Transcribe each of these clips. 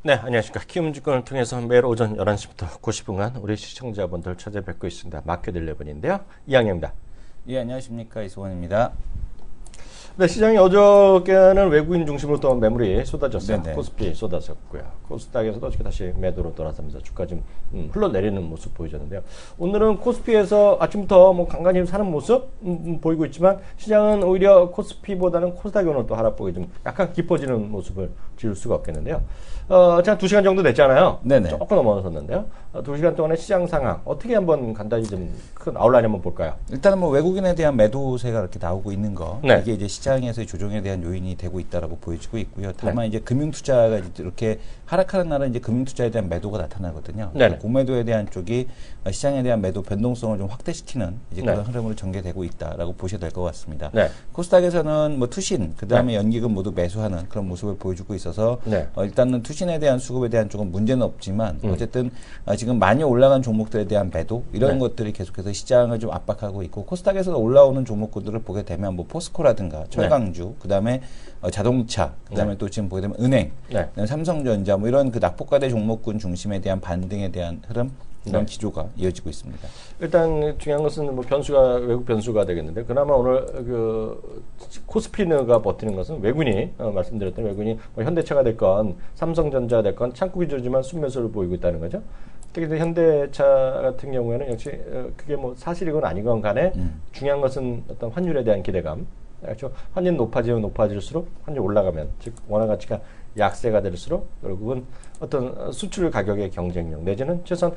네, 안녕하십니까. 키움증권을 통해서 매일 오전 11시부터 90분간 우리 시청자분들 찾아뵙고 있습니다. 마켓 11인데요. 이항영입니다. 예, 안녕하십니까. 이승원입니다. 네, 시장이 어저께는 외국인 중심으로 또 매물이 쏟아졌어요. 네네. 코스피 쏟아졌고요. 코스닥에서도 어저께 다시 매도로 돌아서면서 주가 좀 흘러내리는 모습 보여줬는데요. 오늘은 코스피에서 아침부터 뭐 간간히 사는 모습 보이고 있지만 시장은 오히려 코스피보다는 코스닥이 오늘 또 하락폭이 좀 약간 깊어지는 모습을 지울 수가 없겠는데요. 한 2시간 정도 됐잖아요. 네네. 조금 넘어섰는데요. 2시간 동안의 시장 상황 어떻게 한번 간단히 좀 큰 아웃라인 한번 볼까요? 일단은 뭐 외국인에 대한 매도세가 이렇게 나오고 있는 거, 네. 이게 이제 시장에서의 조정에 대한 요인이 되고 있다라고 보여지고 있고요. 다만 이제 금융투자가 이렇게 하락하는 날은 이제 금융투자에 대한 매도가 나타나거든요. 네네. 고매도에 대한 쪽이 시장에 대한 매도 변동성을 좀 확대시키는 이제 그런 네. 흐름으로 전개되고 있다라고 보셔야 될 것 같습니다. 네. 코스닥에서는 뭐 투신, 그 다음에 네. 연기금 모두 매수하는 그런 모습을 보여주고 있어서 네. 일단은 투신에 대한 수급에 대한 조금 문제는 없지만 어쨌든 지금 많이 올라간 종목들에 대한 매도 이런 네. 것들이 계속해서 시장을 좀 압박하고 있고 코스닥에서 올라오는 종목군들을 보게 되면 뭐 포스코라든가 철강주, 그다음에 자동차, 그다음에 또 지금 보게 되면 은행, 네. 그다음에 삼성전자 뭐 이런 그 낙폭과대 종목군 중심에 대한 반등에 대한 흐름 이런 네. 기조가 이어지고 있습니다. 일단 중요한 것은 뭐 변수가 외국 변수가 되겠는데 그나마 오늘 그 코스피가 버티는 것은 외국인이 말씀드렸던 외국인이 뭐 현대차가 됐건 삼성전자 됐건 창구 기조지만 순매수를 보이고 있다는 거죠. 특히 현대차 같은 경우에는 역시 그게 뭐 사실이건 아니건 간에 중요한 것은 어떤 환율에 대한 기대감. 그렇죠. 환율 높아지면 높아질수록 환율 올라가면 즉 원화 가치가 약세가 될수록 결국은 어떤 수출 가격의 경쟁력 내지는 최소한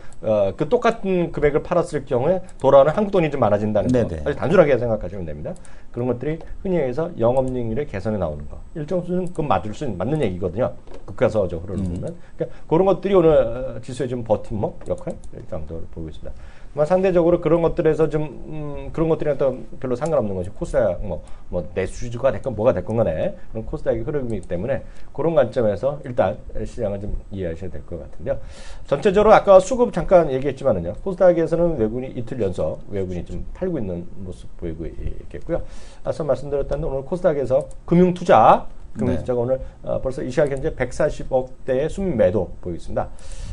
그 똑같은 금액을 팔았을 경우에 돌아오는 한국 돈이 좀 많아진다는 거. 네네. 아주 단순하게 생각하시면 됩니다. 그런 것들이 흔히 해서 영업이익률의 개선에 나오는 거. 일정 수준 그건 맞는 얘기거든요. 국가서적 흐름을 보면. 그러니까 그런 것들이 오늘 지수의 좀 버팀목 역할 정도를 보고 있습니다. 상대적으로 그런 것들에서 좀 그런 것들이랑 또 별로 상관없는 것이 코스닥 뭐 내수주가 됐건 뭐가 됐건 간에 그런 코스닥의 흐름이기 때문에 그런 관점에서 일단 시장을 좀 이해하셔야 될 것 같은데요. 전체적으로 아까 수급 잠깐 얘기했지만은요. 코스닥에서는 외국인이 이틀 연속 외국인이 좀 팔고 있는 모습 보이고 있겠고요. 앞서 말씀드렸던 오늘 코스닥에서 금융투자가 오늘 벌써 이 시각 현재 140억대의 순매도 보이고 있습니다.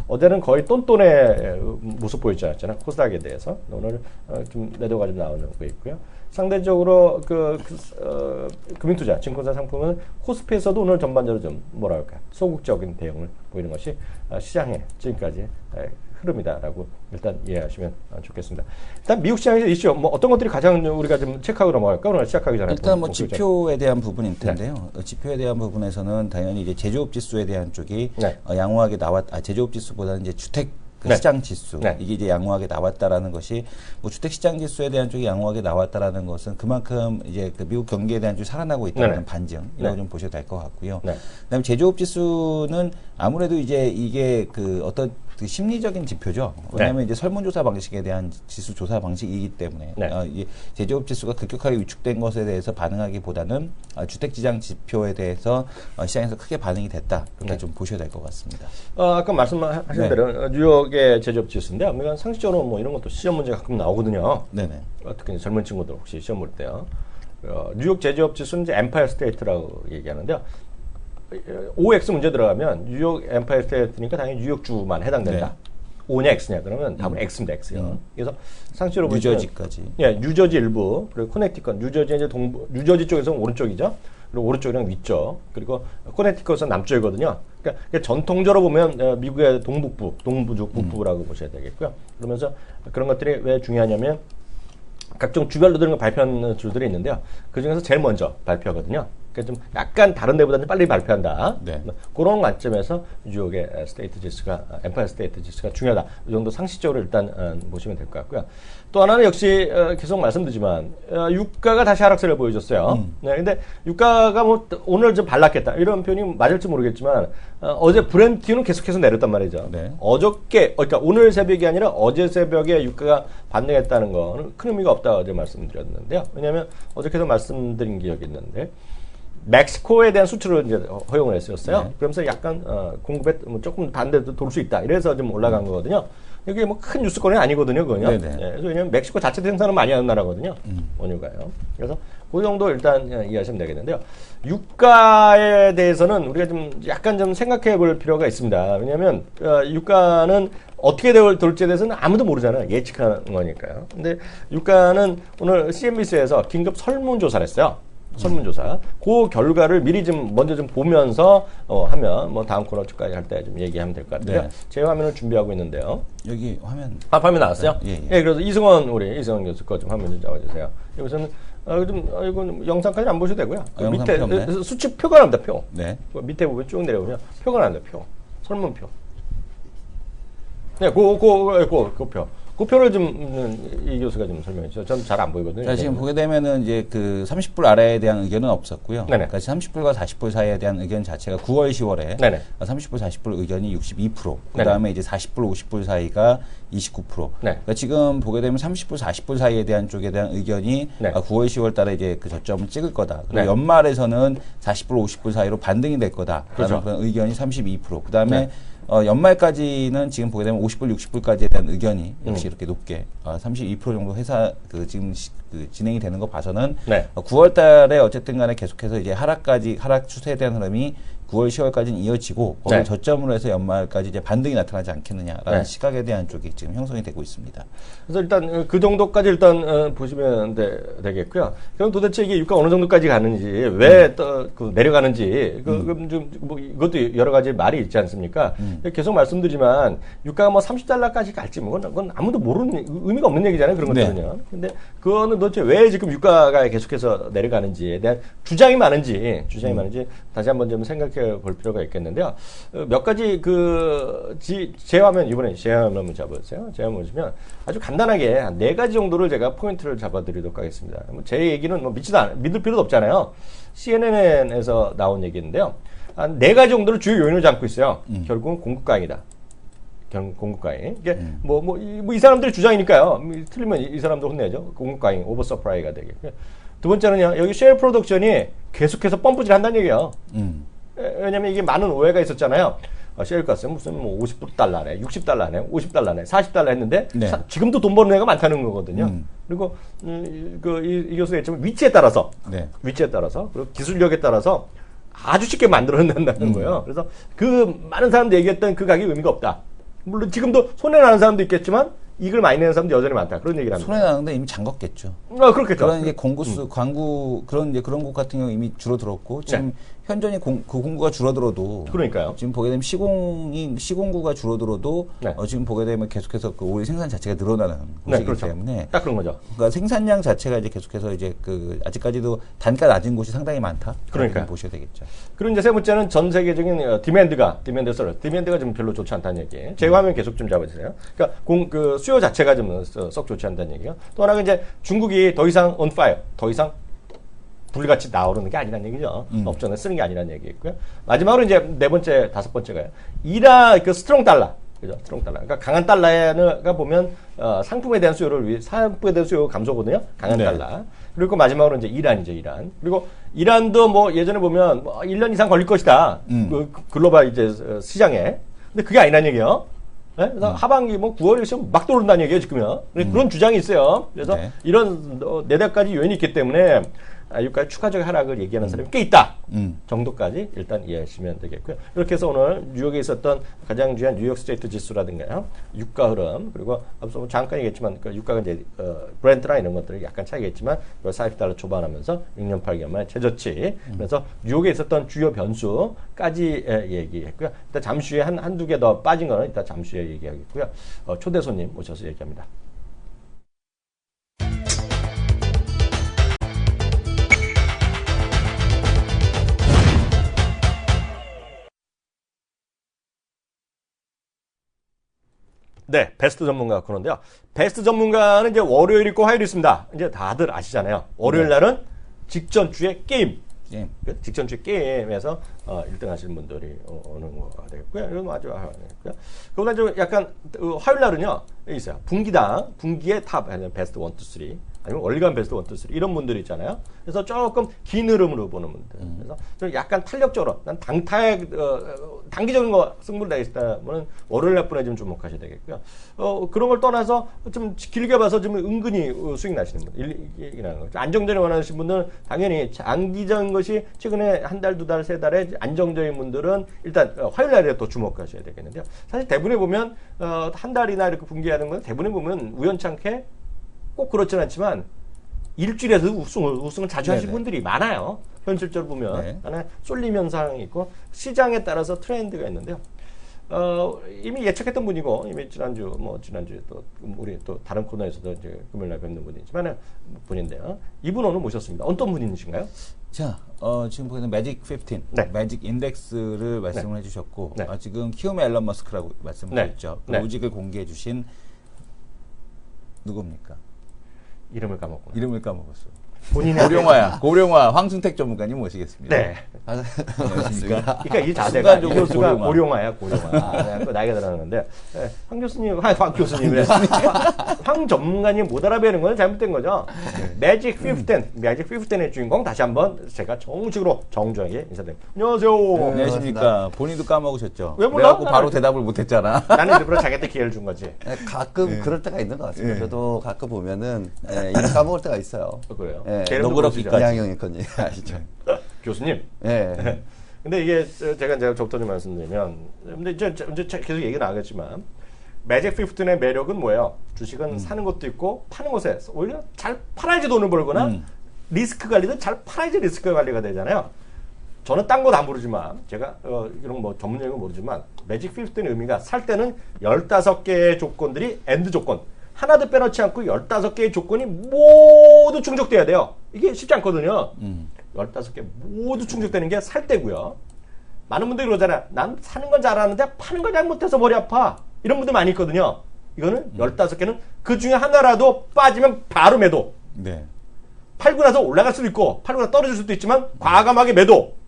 어제는 거의 똔똔의 모습 보이지 않았잖아요. 코스닥에 대해서. 오늘 좀 매도가 좀 나오는 거 있고요. 상대적으로 금융투자, 증권사 상품은 코스피에서도 오늘 전반적으로 좀 소극적인 대응을 보이는 것이 시장의 지금까지 흐름이다라고 일단 이해하시면 좋겠습니다. 일단 미국 시장에서 이슈 어떤 것들이 가장 우리가 좀 체크하고 넘어갈까? 오늘 시작하기 전에 일단 뭐 지표에 대한 부분일 텐데요. 네. 지표에 대한 부분에서는 당연히 이제 제조업 지수에 대한 쪽이 양호하게 제조업 지수보다는 이제 주택 시장 지수 이게 이제 양호하게 나왔다라는 것이 뭐 주택 시장 지수에 대한 쪽이 양호하게 나왔다라는 것은 그만큼 이제 그 미국 경기에 대한 쪽이 살아나고 있다는 반증이라고 좀 보셔도 될 것 같고요. 그다음에 제조업 지수는 아무래도 이제 이게 그 어떤 그 심리적인 지표죠. 왜냐하면 이제 설문조사 방식에 대한 지수 조사 방식이기 때문에 이 제조업 지수가 급격하게 위축된 것에 대해서 반응하기보다는 주택시장 지표에 대해서 시장에서 크게 반응이 됐다. 그렇게 좀 보셔야 될 것 같습니다. 아까 말씀하신 대로 뉴욕의 제조업 지수인데요. 그러니까 상식적으로 뭐 이런 것도 시험 문제 가끔 나오거든요. 네네. 특히 젊은 친구들 혹시 시험 볼 때요. 뉴욕 제조업 지수는 이제 엠파이어 스테이트라고 얘기하는데요. OX 문제 들어가면 뉴욕 엠파이어 스테이트니까 당연히 뉴욕주만 해당된다. O냐 X냐 그러면 답은 X입니다. X요. 그래서 상식적으로 보시면 뉴저지까지. 뉴저지 일부 그리고 코네티컷, 뉴저지 이제 뉴저지 쪽에서는 오른쪽이죠. 그리고 오른쪽이랑 위쪽 그리고 코네티컷은 남쪽이거든요. 그러니까 전통적으로 보면 미국의 동부주 북부라고 보셔야 되겠고요. 그러면서 그런 것들이 왜 중요하냐면 각종 주별로 들은 발표하는 줄들이 있는데요. 그 중에서 제일 먼저 발표하거든요. 그러니까 좀 약간 다른 데보다는 빨리 발표한다. 그런 관점에서 뉴욕의 스테이트 지수가 엠파이어 스테이트 지수가 중요하다. 이 정도 상식적으로 일단 보시면 될 것 같고요. 또 하나는 역시 계속 말씀드리지만 유가가 다시 하락세를 보여줬어요. 근데 유가가 뭐 오늘 좀 발랐겠다 이런 표현이 맞을지 모르겠지만 어제 브렌트유는 계속해서 내렸단 말이죠. 어저께 그러니까 오늘 새벽이 아니라 어제 새벽에 유가가 반등했다는 거는 큰 의미가 없다 어제 말씀드렸는데요. 왜냐하면 어저께도 말씀드린 기억이 있는데. 멕시코에 대한 수출을 이제 허용을 했었어요. 그러면서 약간 공급에 조금 반대도 돌 수 있다. 이래서 좀 올라간 거거든요. 이게 뭐 큰 뉴스거리 아니거든요, 그거요. 그래서 왜냐면 멕시코 자체 생산은 많이 하는 나라거든요. 원유가요. 그래서 그 정도 일단 이해하시면 되겠는데요. 유가에 대해서는 우리가 좀 약간 좀 생각해 볼 필요가 있습니다. 왜냐하면 유가는 어떻게 될지에 대해서는 아무도 모르잖아요. 예측하는 거니까요. 근데 유가는 오늘 CNBC에서 긴급 설문조사를 했어요. 설문조사. 그 결과를 미리 좀 먼저 좀 보면서 하면 뭐 다음 코너까지 할 때 좀 얘기하면 될 것 같아요. 네. 제 화면을 준비하고 있는데요. 여기 화면. 화면 나왔어요? 예. 예, 그래서 이승원 교수 거 좀 화면 좀 잡아주세요. 여기서는 이건 영상까지 안 보셔도 되고요. 밑에 수치표가 나옵니다. 표. 네. 밑에 보면 쭉 내려오면 표가 나옵니다. 표. 설문표. 네, 그 표. 그 표를 좀 이 교수가 좀 설명해 주세요. 저는 잘 안 보이거든요. 자, 지금 보게 되면은 이제 그 30불 아래에 대한 의견은 없었고요. 네네. 그러니까 30불과 40불 사이에 대한 의견 자체가 9월, 10월에 네네. 30불, 40불 의견이 62%. 그다음에 이제 40불, 50불 사이가 29%. 네. 그러니까 지금 보게 되면 30불, 40불 사이에 대한 쪽에 대한 의견이 네. 9월, 10월 달에 이제 그 저점을 찍을 거다. 그리고 네. 연말에서는 40불, 50불 사이로 반등이 될 거다. 그렇죠. 그런 의견이 32%. 그다음에 네. 연말까지는 지금 보게 되면 50불, 60불까지에 대한 의견이 역시 이렇게 높게 32% 정도 지금 진행이 되는 거 봐서는 네. 9월 달에 어쨌든 간에 계속해서 이제 하락 추세에 대한 흐름이 9월, 10월까지는 이어지고 거기를 네. 저점으로 해서 연말까지 이제 반등이 나타나지 않겠느냐라는 네. 시각에 대한 쪽이 지금 형성이 되고 있습니다. 그래서 일단 그 정도까지 일단 보시면 되겠고요. 그럼 도대체 이게 유가 어느 정도까지 가는지 왜 그 내려가는지 그럼 좀 뭐 이것도 여러 가지 말이 있지 않습니까? 계속 말씀드리지만 유가가 뭐 30달러까지 갈지 뭐 그건 아무도 모르는 의미가 없는 얘기잖아요. 그런 것들은요. 네. 근데 그거는 도대체 왜 지금 유가가 계속해서 내려가는지에 대한 주장이 많은지 다시 한번 좀 생각해 볼 필요가 있겠는데요. 몇 가지 제 화면 이번에 제 화면 한번 잡아주세요. 제 화면 보시면 아주 간단하게 한 4가지 정도를 제가 포인트를 잡아드리도록 하겠습니다. 제 얘기는 뭐 믿을 필요도 없잖아요. CNN에서 나온 얘기인데요. 한 4가지 정도를 주요 요인을 잡고 있어요. 결국은 공급 과잉이다. 공급 과잉. 이게 이 사람들의 주장이니까요. 틀리면 이 사람도 혼내죠. 공급 과잉, 오버 서프라이가 되겠고요. 두 번째는요. 여기 셰일 프로덕션이 계속해서 펌프질 한다는 얘기예요. 왜냐면 이게 많은 오해가 있었잖아요. 셰일가스는 무슨 뭐 50달러네, 60달러네, 50달러네, 40달러 했는데 네. 지금도 돈 버는 애가 많다는 거거든요. 그리고 이 교수가 했지만 위치에 따라서 그리고 기술력에 따라서 아주 쉽게 만들어낸다는 거예요. 그래서 그 많은 사람들이 얘기했던 그 가격이 의미가 없다. 물론 지금도 손해나는 사람도 있겠지만 이익을 많이 내는 사람도 여전히 많다. 그런 얘기를 합니다. 손해나는데 이미 잠갔겠죠. 그렇겠죠. 그런 이제 광구, 그런 곳 같은 경우 이미 줄어들었고, 지금 현존이 그 공구가 줄어들어도. 그러니까요. 지금 보게 되면 시공구가 줄어들어도, 지금 보게 되면 계속해서 그 오일 생산 자체가 늘어나는 곳이기 그렇죠. 때문에. 딱 그런 거죠. 그러니까 생산량 자체가 이제 계속해서 이제 아직까지도 단가 낮은 곳이 상당히 많다. 그러니까 보셔야 되겠죠. 그리고 이제 세 번째는 전 세계적인 디맨드가 좀 별로 좋지 않다는 얘기. 제 화면 계속 좀 잡아주세요. 그러니까 수요 자체가 좀 썩 좋지 않다는 얘기요. 또 하나가 이제 중국이 더 이상 on fire, 더 이상 불같이 나오르는 게 아니라는 얘기죠. 업종에 쓰는 게 아니라는 얘기겠고요. 마지막으로 이제 다섯 번째가요. 스트롱 달러. 그죠? 스트롱 달러. 그러니까 강한 달러가 보면, 상품에 대한 수요가 감소거든요. 강한 달러. 그리고 마지막으로 이제 이란이죠, 이란. 그리고 이란도 뭐 예전에 보면 1년 이상 걸릴 것이다. 글로벌 이제 시장에. 근데 그게 아니라는 얘기예요. 네? 그래서 하반기 9월에 시험 막 들어온다는 얘기예요, 지금요. 그런 주장이 있어요. 그래서 이런 4가지 요인이 있기 때문에 유가의 추가적 하락을 얘기하는 사람이 꽤 있다 정도까지 일단 이해하시면 되겠고요. 이렇게 해서 오늘 뉴욕에 있었던 가장 중요한 뉴욕 스테이트 지수라든가요, 유가 흐름, 그리고 앞서 잠깐 얘기했지만 유가가 이제 브렌트나 이런 것들이 약간 차이가 있지만 40달러 초반하면서 6년 8개월 만에 최저치. 그래서 뉴욕에 있었던 주요 변수까지 얘기했고요. 일단 잠시 후에 한두 개 더 빠진 거는 이따 잠시 후에 얘기하겠고요. 초대 손님 모셔서 얘기합니다. 네, 베스트 전문가 코너인데요. 베스트 전문가는 이제 월요일 있고 화요일 있습니다. 이제 다들 아시잖아요. 월요일 날은 직전주의 게임. 직전주의 게임에서 1등 하시는 분들이 오는 거가 되겠고요. 이건 아주 되겠고요. 그보다 좀 약간 화요일 날은요, 있어요. 분기의 탑, 베스트 1, 2, 3. 아니면 월간 베스트 1, 2, 3 이런 분들이 있잖아요. 그래서 조금 긴 흐름으로 보는 분들. 그래서 좀 약간 탄력적으로 난 단기적인 거 승부를 내겠다면은 월요일 날 분에 좀 주목하셔야 되겠고요. 그런 걸 떠나서 좀 길게 봐서 좀 은근히 수익 나시는 분들이라는 거죠. 안정적인 원하시는 분들은 당연히 장기적인 것이 최근에 한 달, 두 달, 세 달에 안정적인 분들은 일단 화요일 날에 또 주목하셔야 되겠는데요. 사실 대부분에 보면 한 달이나 이렇게 분기하는 건 대부분에 보면 우연찮게 꼭 그렇진 않지만 일주일에서 우승을 자주 하시는 분들이 많아요. 현실적으로 보면 하나 쏠림 현상이 있고 시장에 따라서 트렌드가 있는데요. 이미 예측했던 분이고 이미 지난주에 또 우리 또 다른 코너에서도 이제 금요일날 뵙는 분이지만 분인데요. 이분 오늘 모셨습니다. 어떤 분이신가요? 자, 지금 보이는 매직 15, 매직 인덱스를 말씀을 해주셨고 지금 키움 앨런 머스크라고 말씀을 드렸죠. 그 로직을 공개해 주신 누굽니까? 이름을 까먹고. 이름을 까먹었어. 본인의 고령화 황순택 전문가님 모시겠습니다. 네. 안녕하십니까. 그러니까 이 자세가 이 교수가 고령화야. 나이가 들어가는데 황 교수님, 황 교수님이래. 황 전문가님 못 알아뵈는 건 잘못된 거죠. 매직 15의 주인공 다시 한번 제가 정식으로 정중하게 인사드립니다. 안녕하세요. 안녕하십니까. 본인도 까먹으셨죠. 왜 몰라? 그래갖고 바로 대답을 못했잖아. 나는 일부러 자기한테 기회를 준 거지. 가끔 그럴 때가 있는 것 같습니다. 저도 가끔 보면은 이름 까먹을 때가 있어요. 그래요? 너그럽기까지. 이양영 건이 아시죠? 교수님. 네. 근데 이게 제가 저부터 좀 말씀드리면, 근데 이제 계속 얘기 나가겠지만, 매직 15의 매력은 뭐예요? 주식은 사는 것도 있고 파는 것에 오히려 잘 팔아야지 돈을 벌거나 리스크 관리도 잘 팔아야지 리스크 관리가 되잖아요. 저는 딴 건 안 모르지만 제가 이런 뭐 전문 용어는 모르지만 매직 15의 의미가 살 때는 15개의 조건들이 엔드 조건. 하나도 빼놓지 않고 15개의 조건이 모두 충족돼야 돼요. 이게 쉽지 않거든요. 15개 모두 충족되는 게 살 때고요. 많은 분들이 그러잖아요. 난 사는 건 잘하는데 파는 건 잘못해서 머리 아파. 이런 분들 많이 있거든요. 이거는 15개는 그 중에 하나라도 빠지면 바로 매도. 네. 팔고 나서 올라갈 수도 있고 팔고 나서 떨어질 수도 있지만 과감하게 매도.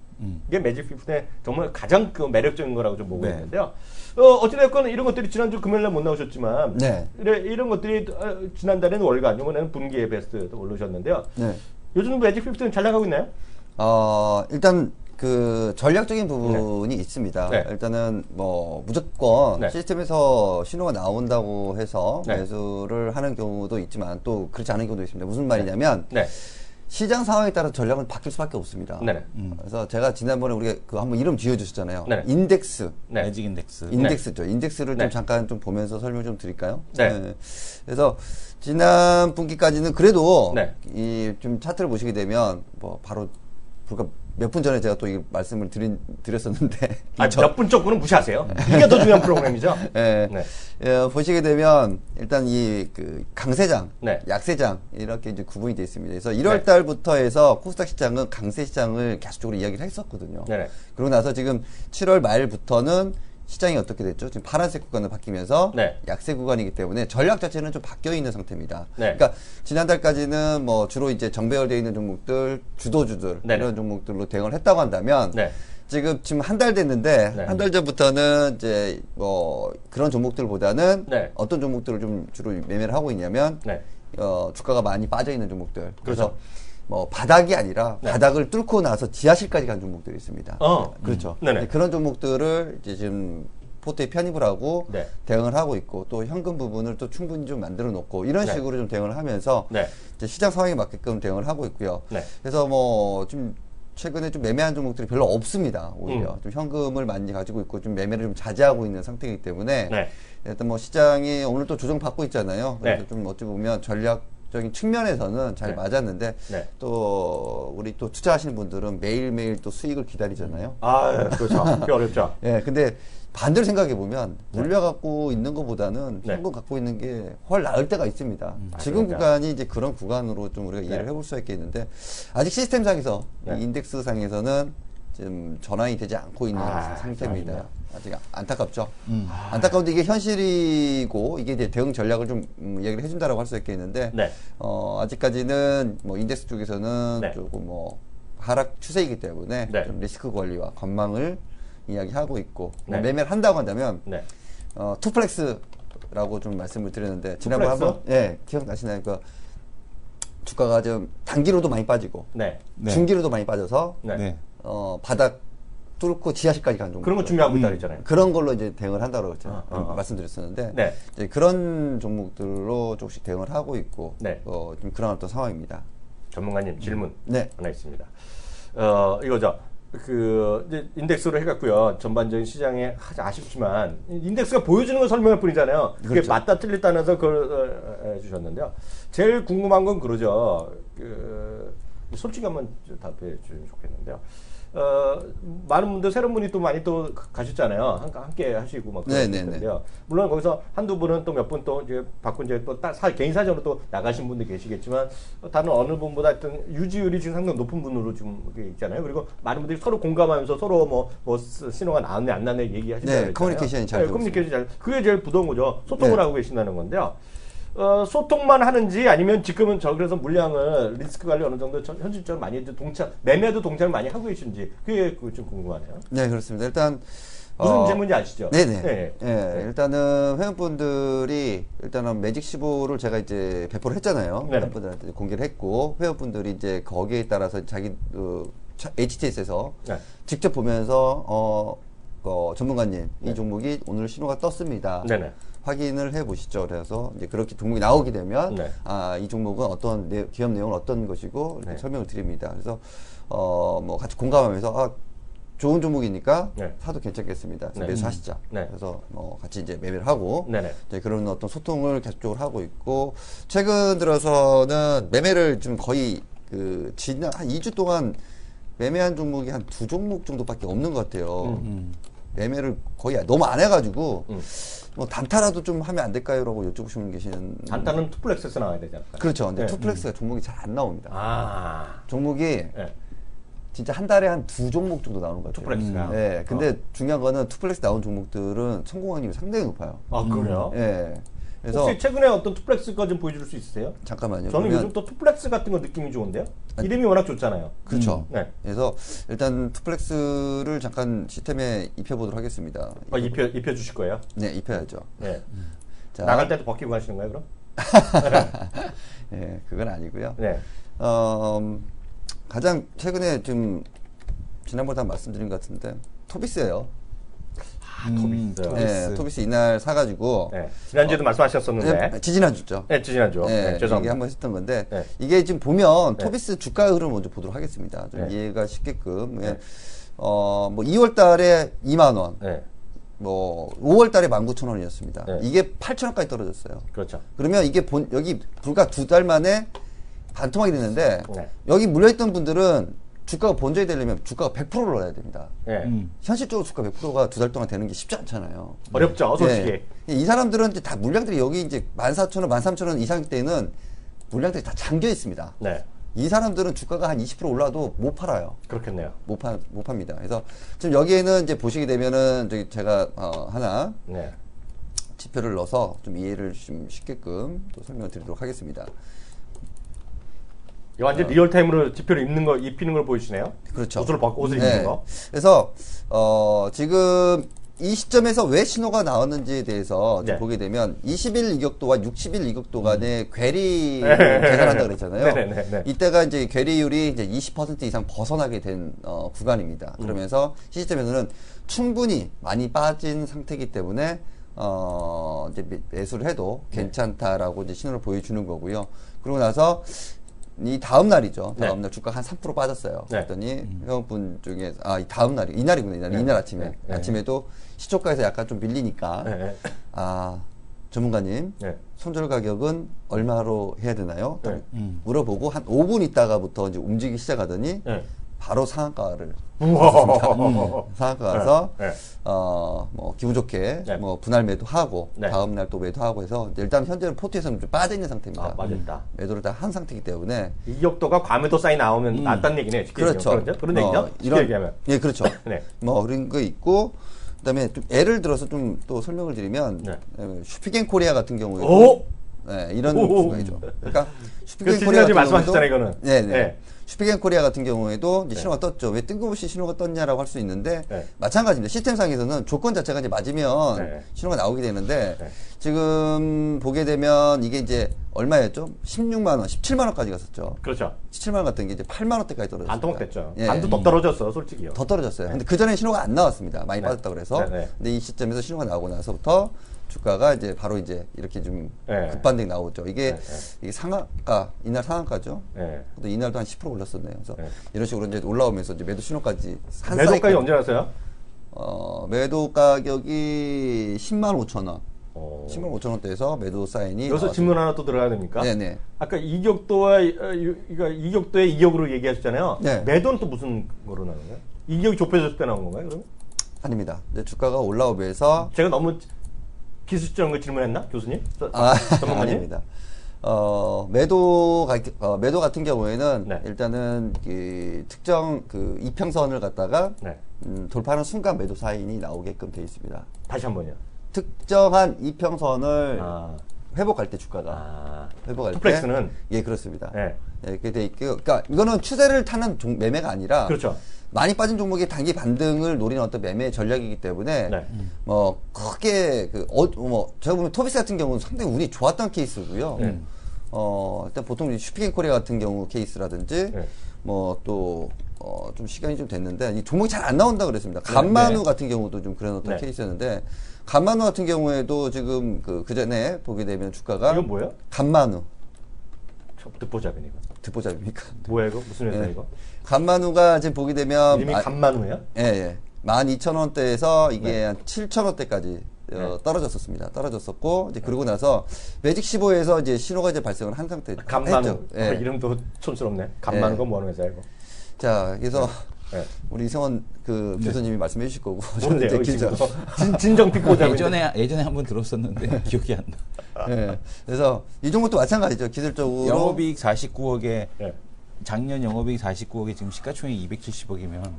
이게 매직 15의 정말 가장 그 매력적인 거라고 좀 보고 있는데요. 어찌됐건 이런 것들이 지난주 금요일날 못 나오셨지만 이런 것들이 지난달에는 월간, 이번에는 분기의 베스트 올라오셨는데요. 요즘 매직 15는 잘 나가고 있나요? 일단 그 전략적인 부분이 있습니다. 일단은 뭐 무조건 시스템에서 신호가 나온다고 해서 매수를 하는 경우도 있지만 또 그렇지 않은 경우도 있습니다. 무슨 말이냐면 시장 상황에 따라 전략은 바뀔 수밖에 없습니다. 그래서 제가 지난번에 우리가 그 한번 이름 지어주셨잖아요. 인덱스. 매직 인덱스. 인덱스죠. 인덱스를 좀 잠깐 좀 보면서 설명 좀 드릴까요? 그래서 지난 분기까지는 그래도 이 좀 차트를 보시게 되면 뭐 바로 불과 몇 분 전에 제가 또 이 말씀을 드렸었는데 몇 분 조건은 무시하세요. 이게 더 중요한 프로그램이죠. 보시게 되면 일단 이 그 강세장, 약세장 이렇게 이제 구분이 되어 있습니다. 그래서 1월 달부터 해서 코스닥 시장은 강세 시장을 계속적으로 이야기를 했었거든요. 그러고 나서 지금 7월 말부터는 시장이 어떻게 됐죠? 지금 파란색 구간으로 바뀌면서 약세 구간이기 때문에 전략 자체는 좀 바뀌어 있는 상태입니다. 그러니까 지난달까지는 뭐 주로 이제 정배열되어 있는 종목들, 주도주들 이런 종목들로 대응을 했다고 한다면 지금 한 달 됐는데 한 달 전부터는 이제 뭐 그런 종목들보다는 어떤 종목들을 좀 주로 매매를 하고 있냐면 주가가 많이 빠져 있는 종목들. 그래서 뭐 바닥이 아니라 바닥을 뚫고 나서 지하실까지 간 종목들이 있습니다. 그렇죠. 그런 종목들을 이제 지금 포트에 편입을 하고 대응을 하고 있고 또 현금 부분을 또 충분히 좀 만들어 놓고 이런 식으로 좀 대응을 하면서 이제 시장 상황에 맞게끔 대응을 하고 있고요. 그래서 뭐 좀 최근에 좀 매매한 종목들이 별로 없습니다. 오히려 좀 현금을 많이 가지고 있고 좀 매매를 좀 자제하고 있는 상태이기 때문에 일단 뭐 시장이 오늘 또 조정 받고 있잖아요. 그래서 좀 어찌 보면 전략적인 측면에서는 잘 맞았는데 또 우리 또 투자하시는 분들은 매일매일 또 수익을 기다리잖아요. 그렇죠. 그게 어렵죠. 근데 반대로 생각해 보면 물려갖고 있는 것보다는 현금 갖고 있는 게 훨 나을 때가 있습니다. 지금 구간이 이제 그런 구간으로 좀 우리가 이해를 해볼 수 있겠는데 아직 시스템상에서 인덱스 상에서는 지금 전환이 되지 않고 있는 상태입니다. 아직 안타깝죠. 안타까운데 이게 현실이고 이게 이제 대응 전략을 좀 얘기를 해준다라고 할 수 있겠는데 아직까지는 뭐 인덱스 쪽에서는 조금 뭐 하락 추세이기 때문에 좀 리스크 관리와 관망을 이야기하고 있고 뭐 매매를 한다고 한다면 투플렉스라고 좀 말씀을 드렸는데 지난번에 한번 기억나시나요? 그 주가가 좀 단기로도 많이 빠지고 중기로도 많이 빠져서 바닥 뚫고 지하실까지 간 종목. 그런 거 준비하고 있다 그랬잖아요. 그런 걸로 이제 대응을 한다고 말씀드렸었는데 이제 그런 종목들로 조금씩 대응을 하고 있고 좀 그런 어떤 상황입니다. 전문가님 질문 하나 있습니다. 이거죠. 이제 인덱스로 해갖고요. 전반적인 시장에 아쉽지만 인덱스가 보여주는 걸 설명할 뿐이잖아요. 그게 그렇죠. 맞다 틀렸다면서 그걸 해주셨는데요. 제일 궁금한 건 그러죠. 솔직히 한번 답해 주시면 좋겠는데요. 많은 분들 새로운 분이 또 많이 또 가셨잖아요. 함께 하시고 막 그런데요. 물론 거기서 한두 분은 또 몇 분 또 이제 바꾼 이제 또 개인 사정으로 또 나가신 분도 계시겠지만 다른 어느 분보다 하여튼 유지율이 지금 상당히 높은 분으로 좀 있잖아요. 그리고 많은 분들이 서로 공감하면서 서로 뭐 신호가 나왔네 안 나왔네 얘기하시잖아요. 커뮤니케이션이 잘 되고 커뮤니케이션이 잘 그게 제일 부러운 거죠. 소통을 하고 계신다는 건데요. 소통만 하는지 아니면 지금은 그래서 물량을 리스크 관리 어느 정도 현실적으로 많이 매매도 동참을 많이 하고 계신지 그게 좀 궁금하네요. 네, 그렇습니다. 일단 무슨 질문인지 아시죠? 네네. 일단은 회원분들이 일단은 매직 15를 제가 이제 배포를 했잖아요. 회원분들한테 공개를 했고 회원분들이 이제 거기에 따라서 자기 HTS에서 직접 보면서 전문가님 이 종목이 오늘 신호가 떴습니다. 확인을 해 보시죠. 그래서 이제 그렇게 종목이 나오게 되면 이 종목은 어떤 기업 내용은 어떤 것이고 이렇게 설명을 드립니다. 그래서 뭐 같이 공감하면서 좋은 종목이니까 사도 괜찮겠습니다. 매수하시죠. 그래서 뭐 같이 이제 매매를 하고 이제 그런 어떤 소통을 계속적으로 하고 있고 최근 들어서는 매매를 좀 거의 지난 한 2주 동안 매매한 종목이 한 2종목 정도밖에 없는 것 같아요. 매매를 거의 너무 안 해가지고 뭐 단타라도 좀 하면 안 될까요?라고 여쭤보시는 계시는. 단타는 투플렉스에서 나와야 되지 않을까요? 그렇죠. 근데 투플렉스가 종목이 잘 안 나옵니다. 종목이 진짜 한 달에 한 2종목 정도 나오는 것 같아요. 투플렉스가. 네. 근데 중요한 거는 투플렉스 나온 종목들은 성공 확률이 상당히 높아요. 그래요? 네. 그래서 혹시 최근에 어떤 투플렉스 거 좀 보여줄 수 있으세요? 잠깐만요. 저는 요즘 또 투플렉스 같은 거 느낌이 좋은데요? 이름이 워낙 좋잖아요. 그렇죠. 그래서 일단 투플렉스를 잠깐 시스템에 입혀보도록 하겠습니다. 입혀 주실 거예요? 네, 입혀야죠. 자, 나갈 때도 벗기고 하시는 거예요, 그럼? 네, 그건 아니고요. 가장 최근에 좀 지난번에 말씀드린 것 같은데 토비스예요. 토비스. 토비스 이날 사가지고. 지난주에도 말씀하셨었는데. 지지난주죠. 지지난주. 죄송합니다. 얘기 한번 했던 건데. 이게 지금 보면 토비스 주가 흐름 먼저 보도록 하겠습니다. 좀 이해가 쉽게끔. 뭐 2월 달에 2만원. 뭐 5월 달에 19,000원이었습니다. 이게 8,000원까지 떨어졌어요. 그렇죠. 그러면 이게 여기 불과 2달 만에 반토막이 됐는데 여기 물려있던 분들은 주가가 번져야 되려면 주가가 100%를 올라야 됩니다. 현실적으로 주가 100%가 2달 동안 되는 게 쉽지 않잖아요. 어렵죠, 솔직히. 이 사람들은 이제 다 물량들이 여기 이제 14,000원, 13,000원 이상 때는 물량들이 다 잠겨 있습니다. 이 사람들은 주가가 한 20% 올라도 못 팔아요. 그렇겠네요. 못 팝니다. 그래서 지금 여기에는 이제 보시게 되면은 제가 하나 지표를 넣어서 좀 이해를 좀 쉽게끔 또 설명을 드리도록 하겠습니다. 완전 리얼타임으로 지표를 입히는 걸 보여주시네요. 그렇죠. 옷을 입는 거. 그래서 지금 이 시점에서 왜 신호가 나왔는지에 대해서 보게 되면 20일 이격도와 60일 이격도 간의 괴리를 계산한다 그랬잖아요. 이때가 이제 괴리율이 이제 20% 이상 벗어나게 된 구간입니다. 그러면서 시스템에서는 충분히 많이 빠진 상태이기 때문에 이제 매수를 해도 괜찮다라고 이제 신호를 보여주는 거고요. 그러고 나서 이 다음 날이죠. 다음 날 주가가 한 3% 빠졌어요. 그랬더니 회원분 중에 이 다음 날이 이날이구나. 이날 아침에 아침에도 시초가에서 약간 좀 밀리니까 전문가님 손절 가격은 얼마로 해야 되나요? 물어보고 한 5분 있다가부터 이제 움직이기 시작하더니 바로 상한가를 상한가 가서 뭐 기분 좋게 뭐 분할 매도하고 다음 날 또 매도하고 해서 일단 현재는 포트에서는 좀 빠져 있는 상태입니다. 빠졌다. 매도를 다 한 상태이기 때문에 이격도가 과매도 사인이 나오면 낫다는 얘기네요. 그렇죠. 그런 얘기죠. 이런 얘기하면. 예, 그렇죠. 뭐 그런 거 있고 그다음에 좀 예를 들어서 좀 또 설명을 드리면 슈피겐 코리아 같은 경우에도 네, 이런 구간이죠. 그러니까 슈퍼게임 코리아 같은 말씀하셨잖아요, 이거는. 네, 네. 슈퍼게임 코리아 같은 경우에도 이제 신호가 떴죠. 왜 뜬금없이 신호가 떴냐라고 할 수 있는데 마찬가지입니다. 시스템상에서는 조건 자체가 이제 맞으면 신호가 나오게 되는데 지금 보게 되면 이게 이제 얼마였죠? 16만 원, 17만 원까지 갔었죠. 그렇죠. 17만 원 같은 게 이제 8만 원대까지 떨어졌어요. 반토막됐죠. 반도 더 떨어졌어, 솔직히요. 더 떨어졌어요. 근데 그 전에 신호가 안 나왔습니다. 많이 빠졌다고 그래서. 근데 이 시점에서 신호가 나오고 나서부터 주가가 이제 바로 이제 이렇게 좀 급반등이 나오죠. 이게 상한가, 이날 상한가죠. 또 이날도 한 10% 올랐었네요. 그래서 이런 식으로 이제 올라오면서 이제 매도 신호까지 매도까지 언제 났어요? 매도 가격이 10만 5천 원. 10만 5천 원대에서 매도 사인이 여기서 나왔습니다. 질문 하나 또 들어가야 됩니까? 네네. 아까 이격도의 이격으로 얘기하셨잖아요. 네. 매도는 또 무슨 거로 나오는 거예요? 이격이 좁혀졌을 때 나온 건가요, 그러면? 아닙니다. 이제 주가가 올라오면서 제가 너무 기술적인 걸 질문했나, 교수님? 아닙니다. 매도 같은 경우에는 일단은 그 특정 그 이평선을 갖다가 돌파하는 순간 매도 사인이 나오게끔 되어 있습니다. 다시 한 번요. 특정한 이평선을 회복할 때 주가가 회복할 투플렉스는 예 그렇습니다. 이렇게 돼 있고, 그러니까 이거는 추세를 타는 매매가 아니라 그렇죠. 많이 빠진 종목의 단기 반등을 노리는 어떤 매매 전략이기 때문에 뭐 크게 제가 보면 토비스 같은 경우는 상당히 운이 좋았던 케이스고요. 일단 보통 슈퍼게임 코리아 같은 경우 케이스라든지 뭐 또 좀 시간이 좀 됐는데 이 종목이 잘 안 나온다 그랬습니다. 간만우 같은 경우도 좀 그런 어떤 케이스였는데 간만우 같은 경우에도 지금 그 전에 보게 되면 주가가 이건 뭐예요? 간만우 듣보잡이네 이거. 듣보잡입니까? 뭐야 이거? 무슨 회사 이거? 간만우가 지금 보게 되면 이름이 간만우야? 예. 12,000원대에서 이게 한 7,000원대까지 떨어졌었습니다. 떨어졌었고 이제 그러고 나서 매직 15에서 이제 신호가 이제 발생을 한 상태. 간만우. 이름도 촌스럽네. 간만우가 뭐 하는 회사야 이거? 자, 그래서 우리 이성원 그 교수님이 말씀해 주실 거고 저는 이제 길죠. 진정픽 보자. 예전에 한번 들었었는데 기억이 안 나. 그래서 이 종목도 마찬가지죠. 기술적으로 영업이익 49억에 작년 영업이익 49억에 지금 시가총액 270억이면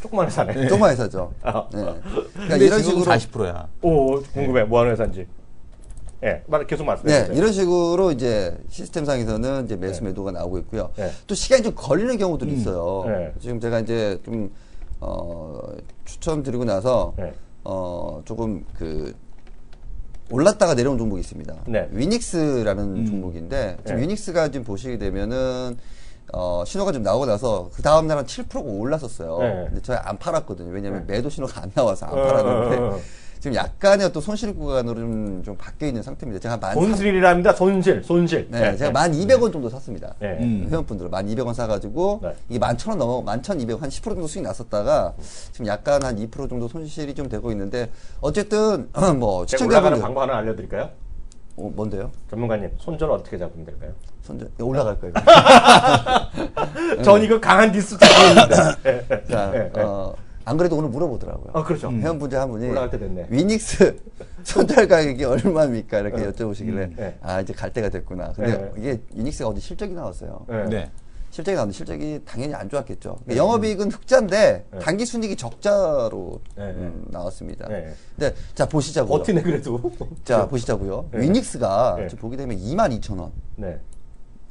조그만 회사네. 조그만 회사죠. 그러니까 이런 식으로 40%야. 오, 궁금해. 뭐 하는 회사인지. 계속 말씀해 주세요. 이런 식으로 이제 시스템상에서는 이제 매수 매도가 나오고 있고요. 또 시간이 좀 걸리는 경우들이 있어요. 지금 제가 이제 좀 추천드리고 나서 조금 그 올랐다가 내려온 종목이 있습니다. 위닉스라는 종목인데 지금 위닉스가 지금 보시게 되면은 신호가 좀 나오고 나서 그 다음 날은 7%가 올랐었어요. 근데 저희 안 팔았거든요. 왜냐면 매도 신호가 안 나와서 안 팔았는데 지금 약간의 어떤 손실 구간으로 좀 바뀌어 있는 상태입니다. 제가 손실이랍니다. 손실. 제가 1,200원 정도 샀습니다. 회원분들 1,200원 사가지고 이게 11,000원 넘어 11,200원 한 10% 정도 수익 났었다가 지금 약간 한 2% 정도 손실이 좀 되고 있는데 어쨌든 뭐 올라가는 방법 하나 알려드릴까요? 뭔데요? 전문가님 손절 어떻게 잡으면 될까요? 손절 올라갈 거예요. 전 이거 강한 디스 잡고 자, 안 그래도 오늘 물어보더라고요. 그렇죠. 회원분들 한 분이 올라갈 때 됐네. 위닉스 손절 가격이 얼마입니까? 이렇게 여쭤보시길래 이제 갈 때가 됐구나. 근데 이게 위닉스가 어제 실적이 나왔어요. 실적이 나왔는데 실적이 당연히 안 좋았겠죠. 영업이익은 흑자인데 단기 순이익이 적자로 나왔습니다. 근데 자 보시자고요. 버티네 그래도. 자 보시자고요. 위닉스가 지금 보게 되면 22,000원.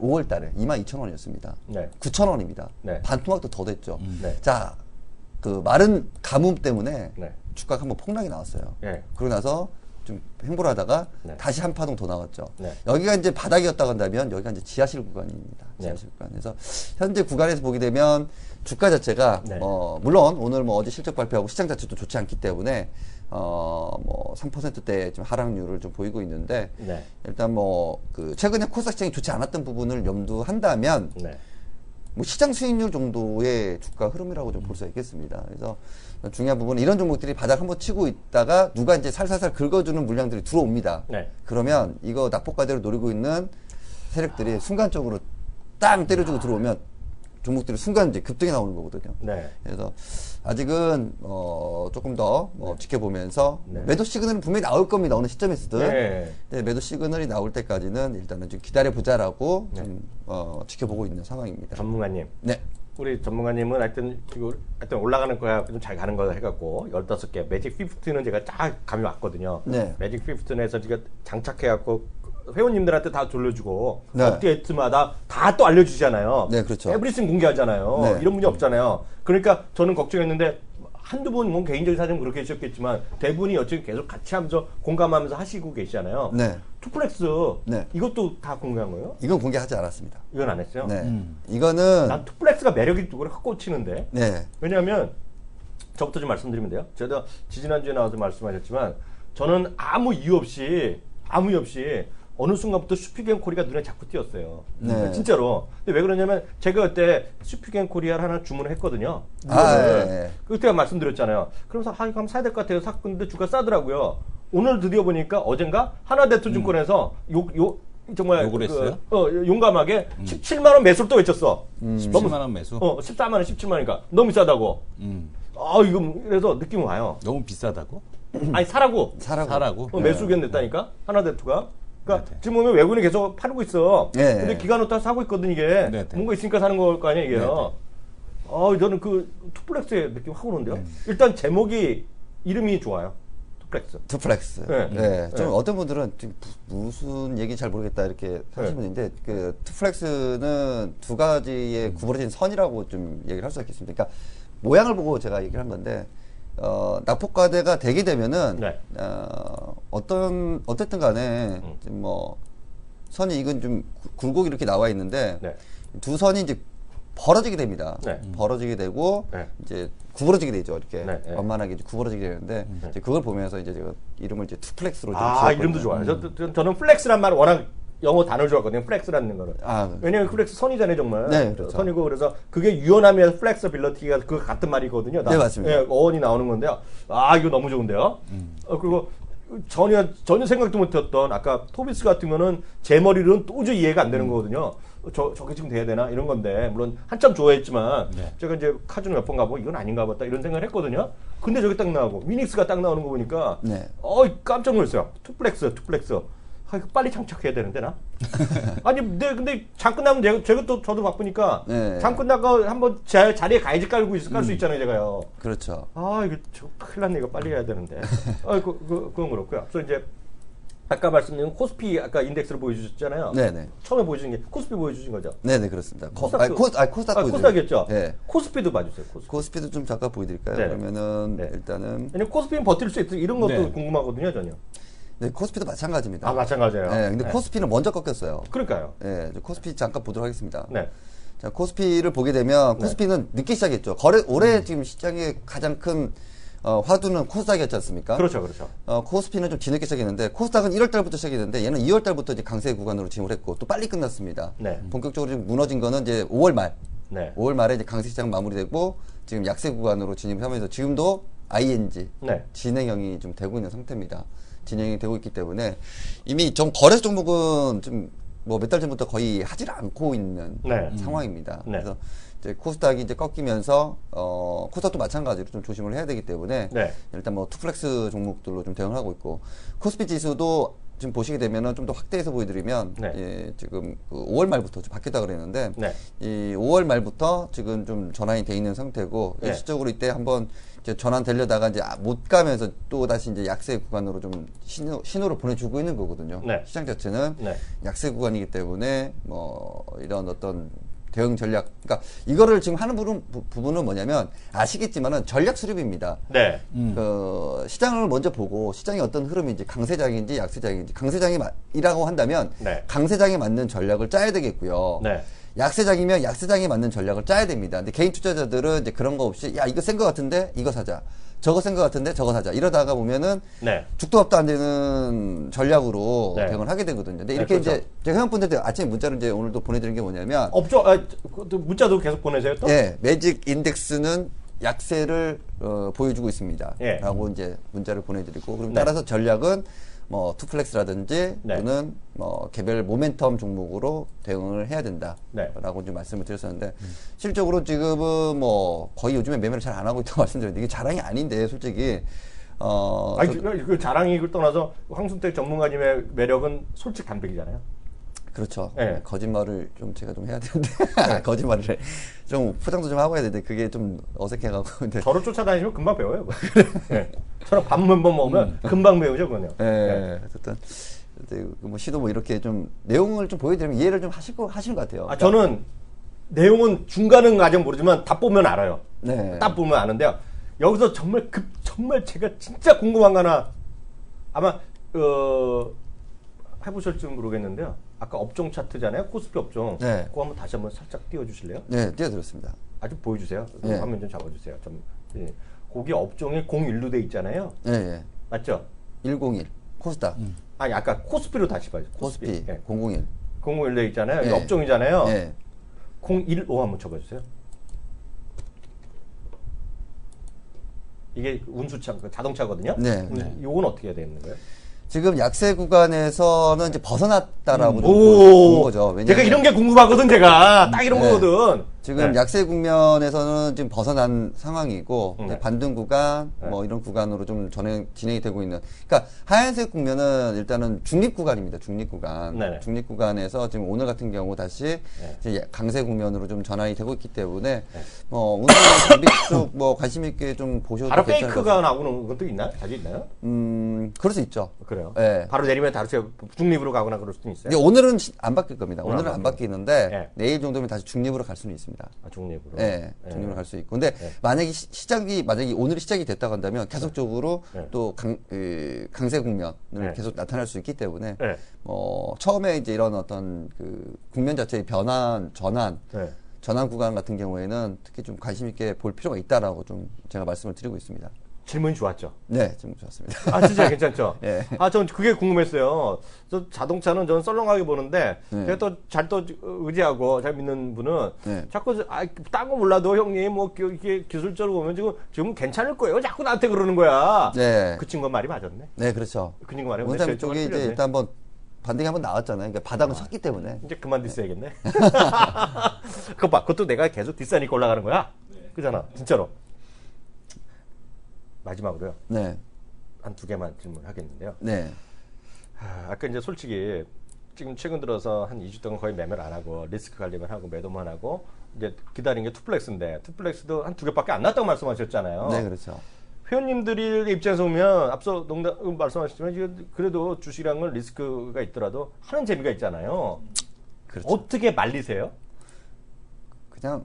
5월 달에 22,000원이었습니다. 9,000원입니다. 반토막도 더 됐죠. 자, 그 마른 가뭄 때문에 주가가 한번 폭락이 나왔어요. 그러고 나서 좀 횡보를 하다가 다시 한 파동 더 나왔죠. 여기가 이제 바닥이었다고 한다면 여기가 이제 지하실 구간입니다. 지하실 구간. 그래서 현재 구간에서 보게 되면 주가 자체가 물론 오늘 뭐 어제 실적 발표하고 시장 자체도 좋지 않기 때문에 뭐 3%대 좀 하락률을 좀 보이고 있는데 일단 뭐 그 최근에 코스닥 시장이 좋지 않았던 부분을 염두한다면 뭐 시장 수익률 정도의 주가 흐름이라고 좀 볼 수 있겠습니다. 그래서 중요한 부분은 이런 종목들이 바닥 한번 치고 있다가 누가 이제 살살살 긁어주는 물량들이 들어옵니다. 그러면 이거 낙폭과대로 노리고 있는 세력들이 순간적으로 땅 때려주고 들어오면 종목들이 순간 이제 급등이 나오는 거거든요. 그래서 아직은 조금 더 지켜보면서 매도 시그널은 분명히 나올 겁니다. 어느 시점에서든. 매도 시그널이 나올 때까지는 일단은 좀 기다려보자라고 좀 지켜보고 있는 상황입니다. 전문가님. 우리 전문가님은 하여튼 올라가는 거야 좀 잘 가는 거다 해갖고 15개 매직 15는 제가 딱 감이 왔거든요. 매직 15에서 지금 장착해갖고 회원님들한테 다 돌려주고 네. 업데이트마다 다 또 알려주잖아요. 네, 그렇죠. 에브리싱 공개하잖아요. 네. 이런 문제 없잖아요. 그러니까 저는 걱정했는데 한두 분 뭐 개인적인 사정은 그렇게 하셨겠지만 대부분이 어쨌든 계속 같이 하면서 공감하면서 하시고 계시잖아요. 네. 투플렉스 네. 이것도 다 공개한 거예요? 이건 공개하지 않았습니다. 이건 안 했어요? 네. 이거는 난 투플렉스가 매력이 누구를 확 꽂히는데. 네. 왜냐하면 저부터 좀 말씀드리면 돼요. 제가 지지난주에 나와서 말씀하셨지만 저는 아무 이유 없이 어느 순간부터 슈피겐 코리가 눈에 자꾸 띄었어요. 네. 진짜로. 근데 왜 그러냐면 제가 그때 슈피겐 코리아를 하나 주문을 했거든요. 예. 그때 이말씀드렸잖아요. 그러면서 이거 한번 사야 될 것 같아요. 샀는데 주가 싸더라고요. 오늘 드디어 보니까 어젠가 하나대투증권에서 정말 욕을 했어요? 용감하게 17만 원 매수를 또 외쳤어. 17만 원 매수? 14만 원, 17만 원이니까 너무 비싸다고. 이거 그래서 느낌이 와요. 너무 비싸다고? 아니 사라고. 사라고? 매수 의견 냈다니까 하나대투가. 그러니까 지금 보면 외국인이 계속 팔고 있어. 네. 근데 기관으로 사고 있거든 이게. 네. 뭔가 있으니까 사는 걸 거 아니야 이게요. 저는 그 투플렉스의 느낌 확 오는데요. 일단 제목이 이름이 좋아요. 투플렉스. 네. 네. 좀 네. 어떤 분들은 지금 무슨 얘기 잘 모르겠다 이렇게 하시는 분인데 그 투플렉스는 두 가지의 구부러진 선이라고 좀 얘기를 할 수 있겠습니다. 그러니까 모양을 보고 제가 얘기를 한 건데 낙폭과대가 되게 되면은 네. 어쨌든 간에 뭐 선이 이건 좀 굴곡이 이렇게 나와 있는데 네. 두 선이 이제 벌어지게 됩니다. 네. 벌어지게 되고 네. 이제 구부러지게 되죠. 이렇게 네, 네. 완만하게 이제 구부러지게 되는데 이제 그걸 보면서 이제 제가 이름을 이제 투플렉스로 좀 이름도 좋아요. 저는 플렉스란 말 워낙 영어 단어를 좋아하거든요. 플렉스라는 거를. 네. 왜냐면 플렉스 선이잖아요, 정말. 네, 그렇죠. 선이고 그래서 그게 유연함에서 플렉서빌리티가 그 같은 말이거든요. 네, 맞습니다. 예, 어원이 나오는 건데요. 이거 너무 좋은데요. 그리고 전혀 생각도 못했던 아까 토비스 같은 거는 제 머리로는 도저히 이해가 안 되는 거거든요. 저게 지금 돼야 되나 이런 건데 물론 한참 좋아했지만 제가 이제 카주노 몇 번 가보고 이건 아닌가 보다 이런 생각을 했거든요. 근데 저게 딱 나오고 미닉스가 딱 나오는 거 보니까 깜짝 놀랐어요. 투플렉스 이거 빨리 장착해야 되는데 나. 아니 근데 장 끝나면 제가 또 저도 바쁘니까 장 끝나고 한번 제 자리에 가야지 깔 수 있잖아요 제가요. 그렇죠. 이거 큰일 났네 이거 빨리 해야 되는데. 그건 그렇고요. 그래서 이제 아까 말씀드린 코스피 아까 인덱스를 보여주셨잖아요. 네네. 처음에 보여주신 게 코스피 보여주신 거죠? 네네 그렇습니다. 코스닥이었죠. 네. 코스피도 봐주세요. 코스피도 좀 잠깐 보여드릴까요? 네. 그러면은 일단은 왜냐면 코스피는 버틸 수 있어 이런 것도 궁금하거든요 전혀. 네, 코스피도 마찬가지입니다. 마찬가지예요. 네, 근데 코스피는 먼저 꺾였어요. 그러니까요. 네, 코스피 잠깐 보도록 하겠습니다. 네. 자, 코스피를 보게 되면 코스피는 늦게 시작했죠. 올해 지금 시장의 가장 큰 화두는 코스닥이었지 않습니까? 그렇죠. 코스피는 좀 뒤늦게 시작했는데 코스닥은 1월 달부터 시작했는데 얘는 2월 달부터 이제 강세 구간으로 진입을 했고 또 빨리 끝났습니다. 네. 본격적으로 지금 무너진 거는 이제 5월 말. 네. 5월 말에 이제 강세 시장 마무리되고 지금 약세 구간으로 진입을 하면서 지금도 ING 진행형이 좀 되고 있는 상태입니다. 진행이 되고 있기 때문에 이미 좀 거래 종목은 좀 뭐 몇 달 전부터 거의 하질 않고 있는 상황입니다. 그래서 이제 코스닥이 이제 꺾이면서 코스닥도 마찬가지로 좀 조심을 해야 되기 때문에 일단 뭐 투플렉스 종목들로 좀 대응을 하고 있고 코스피 지수도 지금 보시게 되면은 좀 더 확대해서 보여드리면 지금 그 5월 말부터 좀 바뀌었다 그랬는데 이 5월 말부터 지금 좀 전환이 돼 있는 상태고 일시적으로 이때 한번 이제 전환되려다가 이제 못 가면서 또 다시 이제 약세 구간으로 좀 신호를 보내주고 있는 거거든요. 시장 자체는 약세 구간이기 때문에 뭐 이런 어떤 대응 전략, 그러니까 이거를 지금 하는 부분은 뭐냐면 아시겠지만은 전략 수립입니다. 그 시장을 먼저 보고 시장이 어떤 흐름인지 강세장인지 약세장인지 강세장이라고 한다면 강세장에 맞는 전략을 짜야 되겠고요. 약세장이면 약세장에 맞는 전략을 짜야 됩니다. 근데 개인 투자자들은 이제 그런 거 없이 야 이거 센 거 같은데 이거 사자. 저거 센 거 같은데 저거 사자. 이러다가 보면은 죽도 밥도 안 되는 전략으로 대응을 하게 되거든요. 근데 이렇게 이제 제가 회원분들한테 아침에 문자로 이제 오늘도 보내드린 게 뭐냐면 없죠. 문자도 계속 보내세요 또? 매직 인덱스는 약세를 보여주고 있습니다. 라고 이제 문자를 보내드리고 그럼 따라서 전략은 뭐 투플렉스라든지 또는 뭐 개별 모멘텀 종목으로 대응을 해야 된다라고 좀 말씀을 드렸었는데 실적으로 지금은 뭐 거의 요즘에 매매를 잘 안 하고 있다고 말씀드렸는데 이게 자랑이 아닌데 솔직히 그 자랑을 떠나서 황순택 전문가님의 매력은 솔직 담백이잖아요. 그렇죠. 거짓말을 좀 제가 좀 해야 되는데 거짓말을 좀 포장도 좀 하고 해야 되는데 그게 좀 어색해가지고 근데 저를 쫓아다니시면 금방 배워요. 저랑 밥 몇 번 먹으면 금방 배우죠, 그거요. 어쨌든 뭐 시도 뭐 이렇게 좀 내용을 좀 보여드리면 이해를 좀 하시는 것 같아요. 저는 내용은 중간은 아직 모르지만 다 보면 알아요. 네. 딱 보면 아는데요. 여기서 정말 제가 진짜 궁금한 거 하나 아마 해보실지 모르겠는데요. 아까 업종 차트잖아요. 코스피 업종. 네. 그거 한번 다시 한번 살짝 띄워주실래요? 네, 띄워드렸습니다. 아주 보여주세요. 네. 화면 좀 잡아주세요. 예. 거기 업종이 01로 돼 있잖아요. 네, 네. 맞죠? 101 코스닥. 아니 아까 코스피로 다시 봐요. 코스피 네. 001. 001 돼 있잖아요. 네. 이 업종이잖아요. 네. 015 한번 쳐봐주세요. 이게 운수차, 자동차거든요. 네. 요건 어떻게 해야 되는 거예요? 지금 약세 구간에서는 이제 벗어났다라고 좀 오, 본 거죠. 왜냐면 제가 이런 게 궁금하거든, 제가. 딱 이런 네. 거거든. 지금 네. 약세 국면에서는 지금 벗어난 상황이고 네. 반등 구간 뭐 이런 구간으로 좀 진행이 되고 있는. 그러니까 하얀색 국면은 일단은 중립 구간입니다. 중립 구간. 네네. 중립 구간에서 지금 오늘 같은 경우 다시 이제 강세 국면으로 좀 전환이 되고 있기 때문에 오늘 장비 쪽 뭐 관심 있게 좀 보셔도 바로 괜찮을 것 페이크가 나오는 것도 있나요? 자주 있나요? 그럴 수 있죠. 그래요. 네. 바로 내리면 다시 중립으로 가거나 그럴 수도 있어요. 근데 오늘은 안 바뀔 겁니다. 오늘 오늘은 안 안 바뀌는데 네. 내일 정도면 다시 중립으로 갈 수는 있습니다. 중립으로. 네, 중립으로 갈 수 있고. 근데 만약에 만약에 오늘이 시작이 됐다고 한다면 계속적으로 또 강세 국면을 계속 나타날 수 있기 때문에 처음에 이제 이런 어떤 그 국면 자체의 전환 구간 같은 경우에는 특히 좀 관심 있게 볼 필요가 있다라고 좀 제가 말씀을 드리고 있습니다. 질문이 좋았죠. 네, 질문 좋았습니다. 진짜 괜찮죠? 네. 전 그게 궁금했어요. 저 자동차는 저는 썰렁하게 보는데, 제가 또 잘 의지하고 잘 믿는 분은, 자꾸, 딴 거 몰라도 형님, 뭐, 이게 기술적으로 보면 지금 괜찮을 거예요. 자꾸 나한테 그러는 거야. 네. 그 친구 말이 맞았네. 네, 그렇죠. 그 친구 말이 원장님 쪽에 이제 일단 한번 반등이 한번 나왔잖아요. 그러니까 바닥은 섰기 때문에. 이제 그만 디스해야겠네. 그거 봐. 그것도 내가 계속 디스하니까 올라가는 거야. 그잖아. 진짜로. 마지막으로요. 네. 한 두 개만 질문하겠는데요. 네. 아까 이제 솔직히 지금 최근 들어서 한 2주 동안 거의 매매를 안 하고 리스크 관리만 하고 매도만 하고 이제 기다린 게 투플렉스인데 투플렉스도 한 두 개밖에 안 났다고 말씀하셨잖아요. 네, 그렇죠. 회원님들의 입장에서 보면 앞서 말씀하셨지만 그래도 주식이랑은 리스크가 있더라도 하는 재미가 있잖아요. 그렇죠. 어떻게 말리세요? 그냥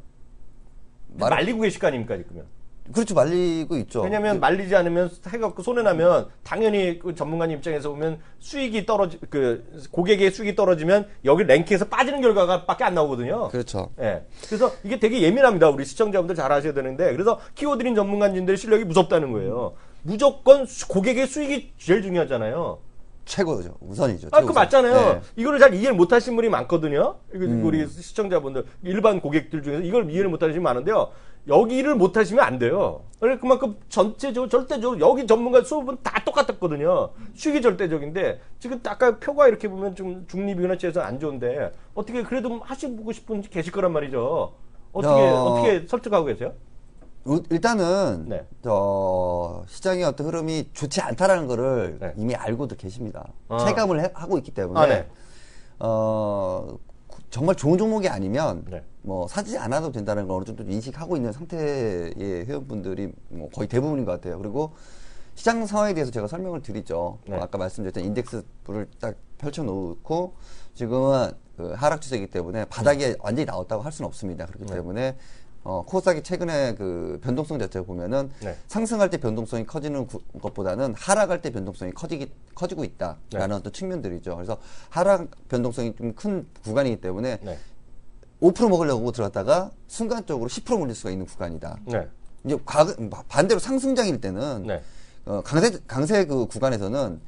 말리고 계실 거 아닙니까 지금은? 그렇죠. 말리고 있죠. 왜냐하면 말리지 않으면 해갖고 손해나면 당연히 그 전문가님 입장에서 보면 수익이 고객의 수익이 떨어지면 여기 랭킹에서 빠지는 결과가 밖에 안 나오거든요. 그렇죠. 예. 그래서 이게 되게 예민합니다. 우리 시청자분들 잘 아셔야 되는데 그래서 키워드린 전문가님들의 실력이 무섭다는 거예요. 무조건 고객의 수익이 제일 중요하잖아요. 최고죠. 우선이죠. 그거 맞잖아요. 네. 이거를 잘 이해를 못 하신 분이 많거든요. 우리 시청자분들, 일반 고객들 중에서 이걸 이해를 못 하시는 분 많은데요. 여기를 못 하시면 안 돼요. 그만큼 전체적으로, 절대적으로, 여기 전문가 수업은 다 똑같았거든요. 수익이 절대적인데, 지금 아까 표가 이렇게 보면 좀 중립이나 취해서 안 좋은데, 어떻게 그래도 하시고 싶은 분이 계실 거란 말이죠. 어떻게 설득하고 계세요? 일단은 네. 시장의 어떤 흐름이 좋지 않다라는 거를 이미 알고도 계십니다. 체감을 하고 있기 때문에 정말 좋은 종목이 아니면 뭐 사지 않아도 된다는 걸 어느 정도 인식하고 있는 상태의 회원분들이 뭐 거의 대부분인 것 같아요. 그리고 시장 상황에 대해서 제가 설명을 드리죠. 아까 말씀드렸던 인덱스를 딱 펼쳐놓고 지금은 그 하락 추세이기 때문에 바닥에 완전히 나왔다고 할 수는 없습니다. 그렇기 때문에 코스닥이 최근에 그 변동성 자체를 보면은 상승할 때 변동성이 커지는 것보다는 하락할 때 변동성이 커지고 있다라는 어떤 측면들이죠. 그래서 하락 변동성이 좀 큰 구간이기 때문에 5% 먹으려고 들어갔다가 순간적으로 10% 몰릴 수가 있는 구간이다. 이제 반대로 상승장일 때는 강세 그 구간에서는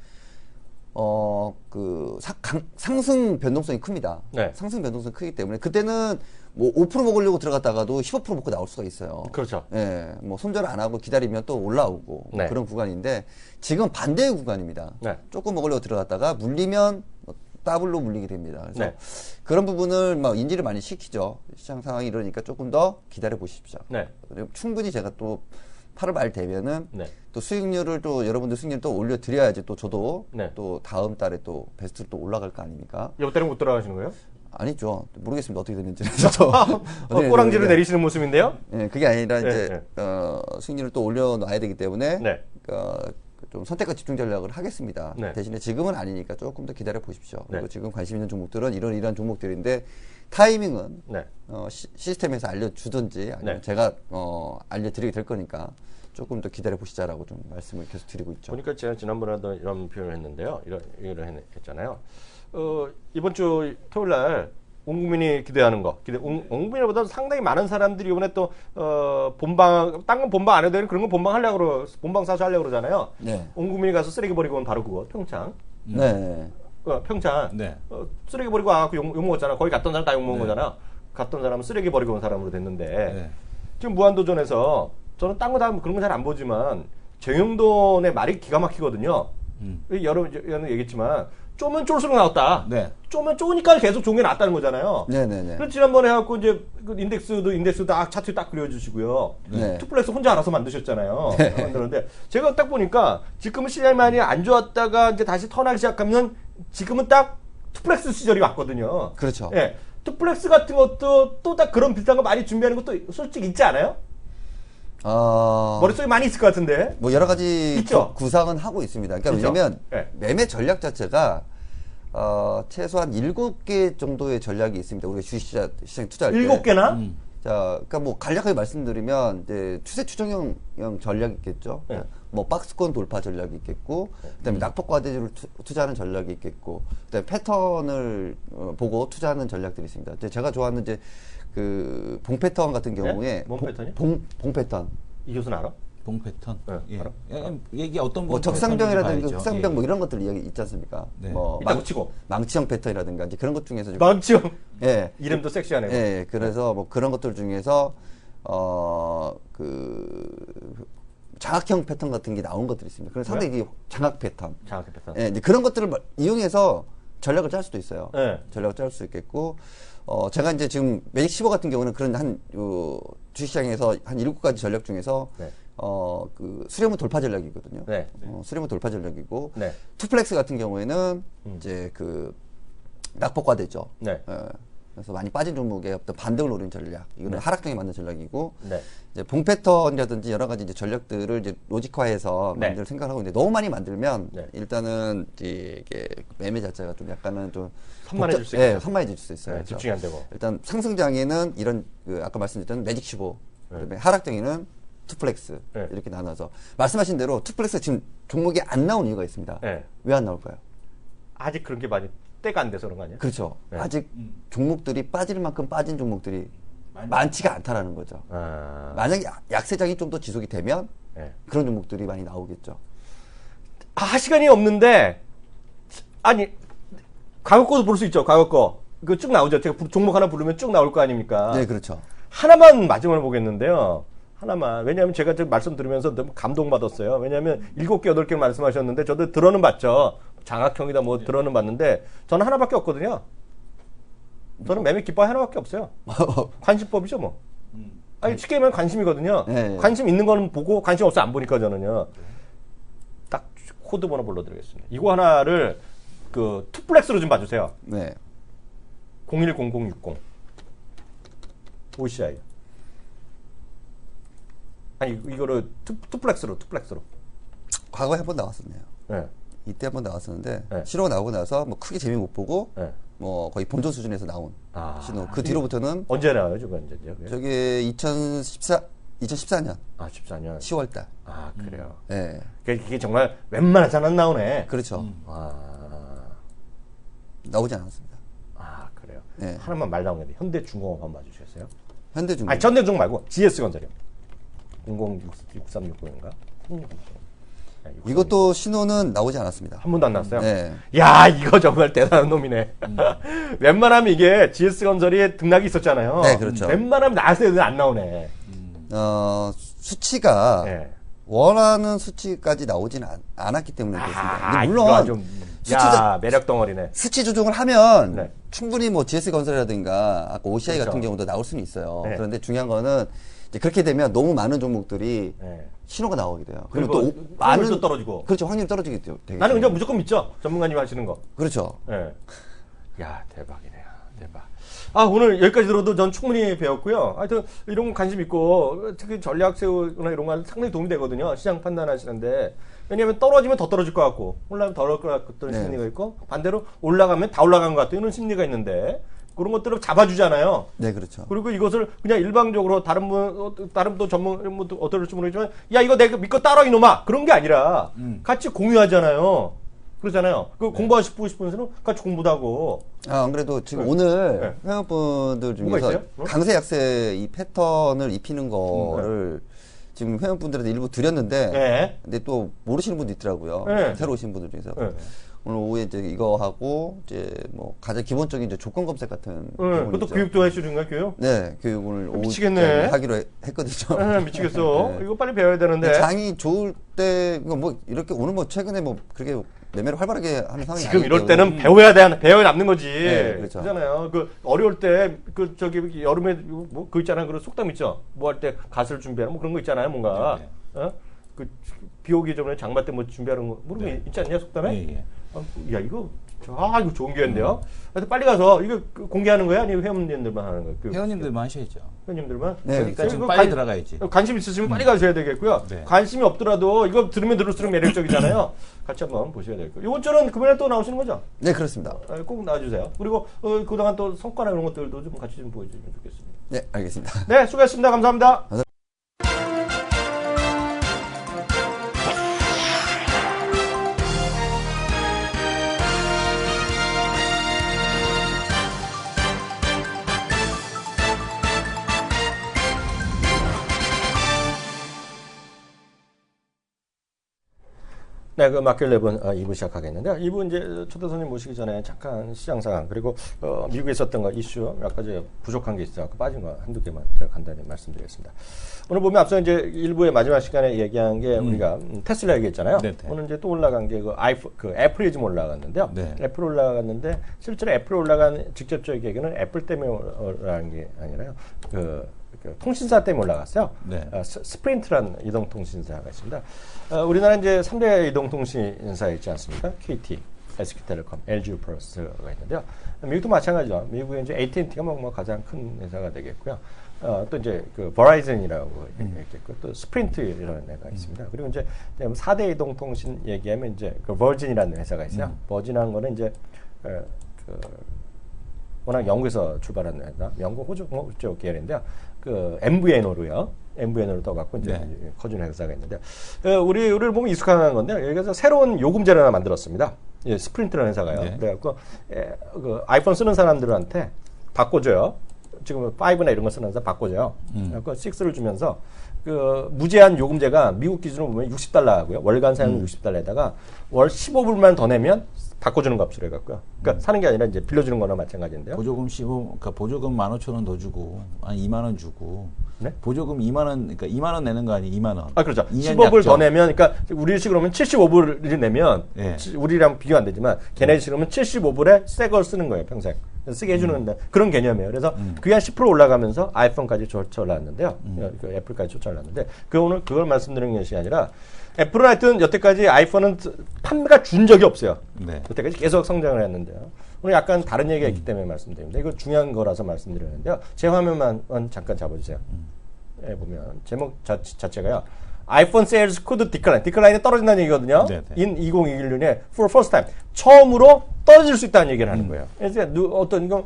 상승 변동성이 큽니다. 상승 변동성이 크기 때문에 그때는 뭐 5% 먹으려고 들어갔다가도 15% 먹고 나올 수가 있어요. 그렇죠. 예, 뭐 손절 안 하고 기다리면 또 올라오고 그런 구간인데 지금 반대의 구간입니다. 조금 먹으려고 들어갔다가 물리면 더블로 물리게 됩니다. 그래서 그런 부분을 막 인지를 많이 시키죠. 시장 상황이 이러니까 조금 더 기다려 보십시오. 그리고 충분히 제가 또 8월 말 되면은 또 수익률을 또 여러분들 수익률 또 올려드려야지 또 저도 또 다음 달에 또 베스트로 또 올라갈 거 아닙니까? 이번 달에 못 들어가시는 거예요? 아니죠. 모르겠습니다. 어떻게 됐는지. 꼬랑지를 내리시는 모습인데요? 네, 그게 아니라 이제 수익률을 또 올려놔야 되기 때문에 좀 선택과 집중 전략을 하겠습니다. 네. 대신에 지금은 아니니까 조금 더 기다려 보십시오. 네. 그리고 지금 관심 있는 종목들은 이런 종목들인데 타이밍은 네. 시스템에서 알려주든지 아니면 네. 제가 알려드리게 될 거니까 조금 더 기다려 보시자라고 좀 말씀을 계속 드리고 있죠. 보니까 제가 지난번에도 이런 표현을 했는데요. 이런 했잖아요. 이번 주 토요일 날 온 국민이 기대하는 거, 온 국민보다 상당히 많은 사람들이 이번에 또 본방, 딴 건 본방 안 해도 되는 그런 건 본방 하려고 본방 사수 하려고 그러잖아요. 네. 온 국민이 가서 쓰레기 버리고 온 바로 그거 평창. 네. 평창. 네. 쓰레기 버리고 와갖고 욕 먹었잖아. 거기 갔던 사람 다 욕 먹은 거잖아. 갔던 사람은 쓰레기 버리고 온 사람으로 됐는데 네. 지금 무한도전에서 저는 딴 거 다 그런 거 잘 안 보지만 정영돈의 말이 기가 막히거든요. 여러 얘기했지만 쪼면 쫄수록 나왔다. 네. 쪼면 쪼니까 계속 종에 나왔다는 거잖아요. 네네네. 그래서 지난번에 해갖고 이제 그 인덱스 딱 차트 딱 그려주시고요. 네. 투플렉스 혼자 알아서 만드셨잖아요. 만들었는데 제가 딱 보니까 지금은 시장이 많이 안 좋았다가 이제 다시 턴하기 시작하면 지금은 딱 투플렉스 시절이 왔거든요. 그렇죠. 예. 투플렉스 같은 것도 또 딱 그런 비슷한 거 많이 준비하는 것도 솔직히 있지 않아요? 머릿속에 많이 있을 것 같은데. 뭐 여러 가지 있죠? 구상은 하고 있습니다. 그러니까 있죠? 왜냐면 네. 매매 전략 자체가 최소한 7개 정도의 전략이 있습니다. 우리가 주식시장 투자할 때. 7개나? 자, 그러니까 뭐 간략하게 말씀드리면 이제 추세 추정형 전략이 있겠죠. 네. 뭐 박스권 돌파 전략이 있겠고, 그다음에 낙폭과대주를 투자하는 전략이 있겠고, 그다음에 패턴을 보고 투자하는 전략들이 있습니다. 이제 제가 좋아하는 이제 그 봉 패턴 같은 경우에 뭔 패턴이요? 봉 패턴. 이 교수는 알아? 봉 패턴. 네, 예. 알아? 얘기 어떤 뭐 봉 적상병이라든가 패턴인지 봐야죠. 흑상병 예. 뭐 이런 것들 이야기 있지 않습니까? 네. 뭐 이따 붙이고. 망치형 패턴이라든가 이제 그런 것 중에서 좀 망치형. 예. 이름도 섹시하네요. 예. 그래서 뭐 그런 것들 중에서 그 장악형 패턴 같은 게 나온 것들이 있습니다. 그래서 상당히 이게 장악 패턴. 장학의 패턴. 예. 이제 그런 것들을 이용해서 전략을 짤 수도 있어요. 네. 전략을 짤 수 있겠고 제가 이제 지금 매직 15 같은 경우는 그런 주식시장에서 한 7가지 전략 중에서 네. 그 수렴은 돌파 전략이거든요. 네. 수렴은 돌파 전략이고 네. 투플렉스 같은 경우에는 이제 그 낙폭과대죠. 네. 그래서 많이 빠진 종목의 어떤 반등을 노리는 전략. 이거는 하락장에 맞는 전략이고, 네. 이제 봉 패턴이라든지 여러 가지 이제 전략들을 이제 로직화해서 네. 만들 생각을 하고 있는데 너무 많이 만들면 네. 일단은 이게 매매 자체가 좀 약간은 좀 산만해질 수 예, 있죠. 산만해질 수 있어요. 네, 그래서 집중이 안 되고. 일단 상승장에는 이런 그 아까 말씀드렸던 매직 15, 그다음에 하락장에는 투플렉스 네. 이렇게 나눠서 말씀하신 대로 투플렉스 지금 종목이 안 나온 이유가 있습니다. 네. 왜 안 나올까요? 아직 그런 게 많이 때가 안 돼서 그런 거 아니에요? 그렇죠. 네. 아직 종목들이 빠질 만큼 빠진 종목들이 많지가 않다라는 거죠. 아, 만약에 약세장이 좀 더 지속이 되면 네. 그런 종목들이 많이 나오겠죠. 시간이 없는데, 아니, 과거 거도 볼 수 있죠, 과거 거. 그거 쭉 나오죠. 제가 종목 하나 부르면 쭉 나올 거 아닙니까? 네, 그렇죠. 하나만 마지막으로 보겠는데요. 하나만. 왜냐하면 제가 지금 말씀 들으면서 너무 감동받았어요. 왜냐하면 7개, 8개 말씀하셨는데, 저도 들어는 봤죠. 장학형이다 뭐 들어는 봤는데, 저는 하나밖에 없거든요. 저는 매매 기법이 하나밖에 없어요. 관심법이죠, 뭐. 아니, 쉽게 말하면 관심이거든요. 네. 관심 있는 거는 보고, 관심 없어 안 보니까 저는요. 딱 코드 번호 불러드리겠습니다. 이거 하나를 그 투플렉스로 좀 봐주세요. 네. 010060 OCI. 아니 이거를 투플렉스로. 과거에 한 번 나왔었네요. 네. 이때 한 번 나왔었는데 네. 신호가 나오고 나서 뭐 크게 재미 못 보고 네. 뭐 거의 본전 수준에서 나온 신호. 그 이게 뒤로부터는 언제 나와요, 저거 언제죠? 저게 2014년 14년. 10월 달. 그래요. 예. 그게 정말 웬만하지 안 나오네. 그렇죠. 나오지 않았습니다. 그래요. 네. 하나만 말 나오는데 현대중공업 한번 봐주시겠어요? 현대중공. 아니 현대중 말고 GS건설이요. 006360인가? 이것도 신호는 나오지 않았습니다. 한 번도 안 났어요? 네. 야, 이거 정말 대단한 놈이네. 웬만하면 이게 GS건설이 등락이 있었잖아요. 네, 그렇죠. 웬만하면 나왔어야 되는데 안 나오네. 수치가 네. 원하는 수치까지 나오진 않았기 때문에 그렇습니다. 근데 물론 이거 좀, 매력 덩어리네. 수치 조정을 하면 네. 충분히 뭐 GS건설이라든가 아까 OCI 그렇죠. 같은 경우도 나올 수는 있어요. 네. 그런데 중요한 거는 이제 그렇게 되면 너무 많은 종목들이 네. 신호가 나오게 돼요. 그리고 확률도 떨어지고. 그렇죠. 확률이 떨어지게 돼요. 나는 그냥 무조건 믿죠. 전문가님 하시는 거. 그렇죠. 예. 야, 대박이네요. 대박. 오늘 여기까지 들어도 전 충분히 배웠고요. 하여튼 이런 거 관심 있고 특히 전략 세우거나 이런 건 상당히 도움이 되거든요. 시장 판단하시는데 왜냐하면 떨어지면 더 떨어질 것 같고 올라가면 더 올라갈 것 같다는 심리가 있고 반대로 올라가면 다 올라간 것 같다는 심리가 있는데 그런 것들을 잡아주잖아요. 네, 그렇죠. 그리고 이것을 그냥 일방적으로 다른 또 전문 어떨지 모르겠지만 야 이거 내가 믿고 따라 이놈아 그런 게 아니라 같이 공유하잖아요. 그러잖아요. 그 공부하고 싶은 사람은 같이 공부도 하고. 안 그래도 지금 오늘 회원분들 중에서 강세 약세 이 패턴을 입히는 거를 지금 회원분들한테 일부 드렸는데 근데 또 모르시는 분도 있더라고요. 새로 오신 분들 중에서. 오늘 오후에 이제 이거 하고 이제 뭐 가장 기본적인 이제 조건 검색 같은 그것도 교육도 해주는가 교육? 네, 교육 오늘 오후 미치겠네. 하기로 했거든요. 미치겠어. 이거 빨리 배워야 되는데. 장이 좋을 때 뭐 이렇게 오늘 뭐 최근에 뭐 그렇게 매매를 활발하게 하는 상황이 지금 이럴 때는 배워야 남는 거지. 그렇죠. 그렇잖아요. 그 어려울 때 그 저기 여름에 뭐 그 있잖아요. 그런 속담 있죠. 뭐 할 때 갓을 준비하는 뭐 그런 거 있잖아요. 뭔가 그 비 오기 전에 장마 때 뭐 준비하는 거 모르는 게 있지 않냐 속담에? 야 이거 이거 좋은 기회인데요. 그래서 빨리 가서 이거 공개하는 거야? 아니면 회원님들만 하는 거야? 회원님들만 하셔야죠. 회원님들만? 네, 그러니까 지금 빨리 들어가야지. 관심 있으시면 빨리 가셔야 되겠고요. 관심이 없더라도 이거 들으면 들을수록 매력적이잖아요. 같이 한번 보셔야 될 거예요. 이번 주는 금요일에 또 나오시는 거죠? 네, 그렇습니다. 꼭 나와주세요. 그리고 그동안 또 성과나 이런 것들도 좀 같이 좀 보여주시면 좋겠습니다. 네, 알겠습니다. 네, 수고하셨습니다. 감사합니다. 네, 그 마켓 11 2부 시작하겠는데요. 2부 이제 초대 손님 모시기 전에 잠깐 시장 상황 그리고 미국에 있었던 거 이슈 몇 가지 부족한 게 있어요. 빠진 거 한두 개만 제가 간단히 말씀드리겠습니다. 오늘 보면 앞서 이제 1부의 마지막 시간에 얘기한 게 우리가 테슬라 얘기했잖아요. 오늘 이제 또 올라간 게 그 애플이 좀 올라갔는데요. 애플 올라갔는데 실제로 애플 올라간 직접적인 얘기는 애플 때문에 올라간 게 아니라요. 그 통신사 때문에 올라갔어요. 스프린트라는 이동통신사가 있습니다. 우리나라 이제 3대 이동통신사 있지 않습니까? KT, SK텔레콤, LG우플러스가 있는데요. 미국도 마찬가지죠. 미국에 이제 AT&T가 뭐 가장 큰 회사가 되겠고요. 또 이제 그 버라이즌이라고 있겠고 또 스프린트라는 애가 있습니다. 그리고 이제 4대 이동통신 얘기하면 이제 그 버진이라는 회사가 있어요. 버진한 거는 이제 워낙 영국에서 출발한 회사, 영국 호주 쪽 계열인데요. 그 MVNO로요. MVNO로 떠갖고 이제 커진 회사가 있는데 우리를 보면 익숙한 건데요. 여기서 새로운 요금제를 하나 만들었습니다. 예, 스프린트라는 회사가요. 그래갖고 그 아이폰 쓰는 사람들한테 바꿔줘요. 지금 5나 이런 거 쓰는 사람 바꿔줘요. 그래갖고 6를 주면서 그 무제한 요금제가 미국 기준으로 보면 $60하고요. 월간 사용 60달러에다가 월 15불만 더 내면 바꿔주는 값으로 해갖고요. 그러니까 사는 게 아니라 이제 빌려주는 거나 마찬가지인데요. 보조금 15, 그러니까 보조금 15,000원 더 주고, 한 2만 원 주고. 네? 보조금 2만 원, 그러니까 2만 원 내는 거 아니 2만 원. 아, 그렇죠. 15불 더 내면, 그러니까 우리 식으로 하면 75불을 내면, 우리랑 비교 안 되지만, 걔네 식으로 하면 75불에 새 걸 쓰는 거예요, 평생. 쓰게 해주는 그런 개념이에요. 그래서 그게 한 10% 올라가면서 아이폰까지 쫓아올랐는데요. 그 애플까지 쫓아올랐는데, 오늘 그걸 말씀드리는 것이 아니라, 애플은 하여튼 여태까지 아이폰은 판매가 준 적이 없어요. 여태까지 계속 성장을 했는데요. 오늘 약간 다른 얘기가 있기 때문에 말씀드립니다. 이거 중요한 거라서 말씀드리는데요. 제 화면만 잠깐 잡아주세요. 보면 제목 자체가요. 아이폰 sales could decline. 디클라인이 떨어진다는 얘기거든요. in 2021년에 for first time. 처음으로 떨어질 수 있다는 얘기를 하는 거예요. 그래서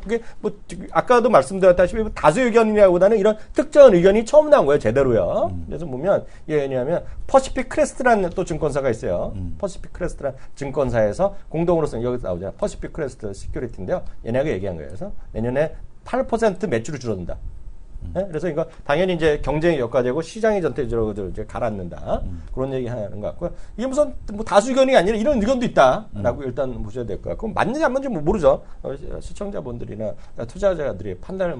그게 뭐 아까도 말씀드렸다시피 다수 의견이라기보다는 이런 특정한 의견이 처음 나온 거예요. 제대로요. 그래서 보면 왜냐하면 퍼시픽 크레스트라는 또 증권사가 있어요. 퍼시픽 크레스트라는 증권사에서 공동으로 쓴 여기 나오잖아요. 퍼시픽 크레스트 시큐리티인데요. 얘네가 얘기한 거예요. 그래서 내년에 8% 매출이 줄어든다. 네? 그래서 이거 당연히 이제 경쟁이 역과되고 시장이 전체적으로 이제 가라앉는다. 그런 얘기 하는 것 같고요. 이게 무슨 뭐 다수 의견이 아니라 이런 의견도 있다라고 일단 보셔야 될 것 같고 맞는지 안 맞는지 모르죠. 시청자분들이나 투자자들이 판단을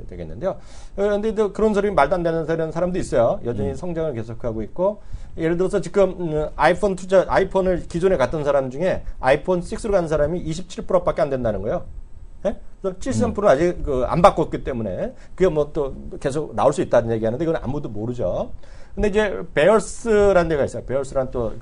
되겠는데요. 그런데 그런 소리 말도 안 되는 소리 하는 사람도 있어요. 여전히 성장을 계속하고 있고 예를 들어서 지금 아이폰을 기존에 갔던 사람 중에 아이폰 6로 간 사람이 27%밖에 안 된다는 거예요. 네? 73%는 아직 안 바꿨기 때문에 그게 뭐 또 계속 나올 수 있다는 얘기하는데 이건 아무도 모르죠. 근데 이제 베어스라는 데가 있어요. 베어스라는 또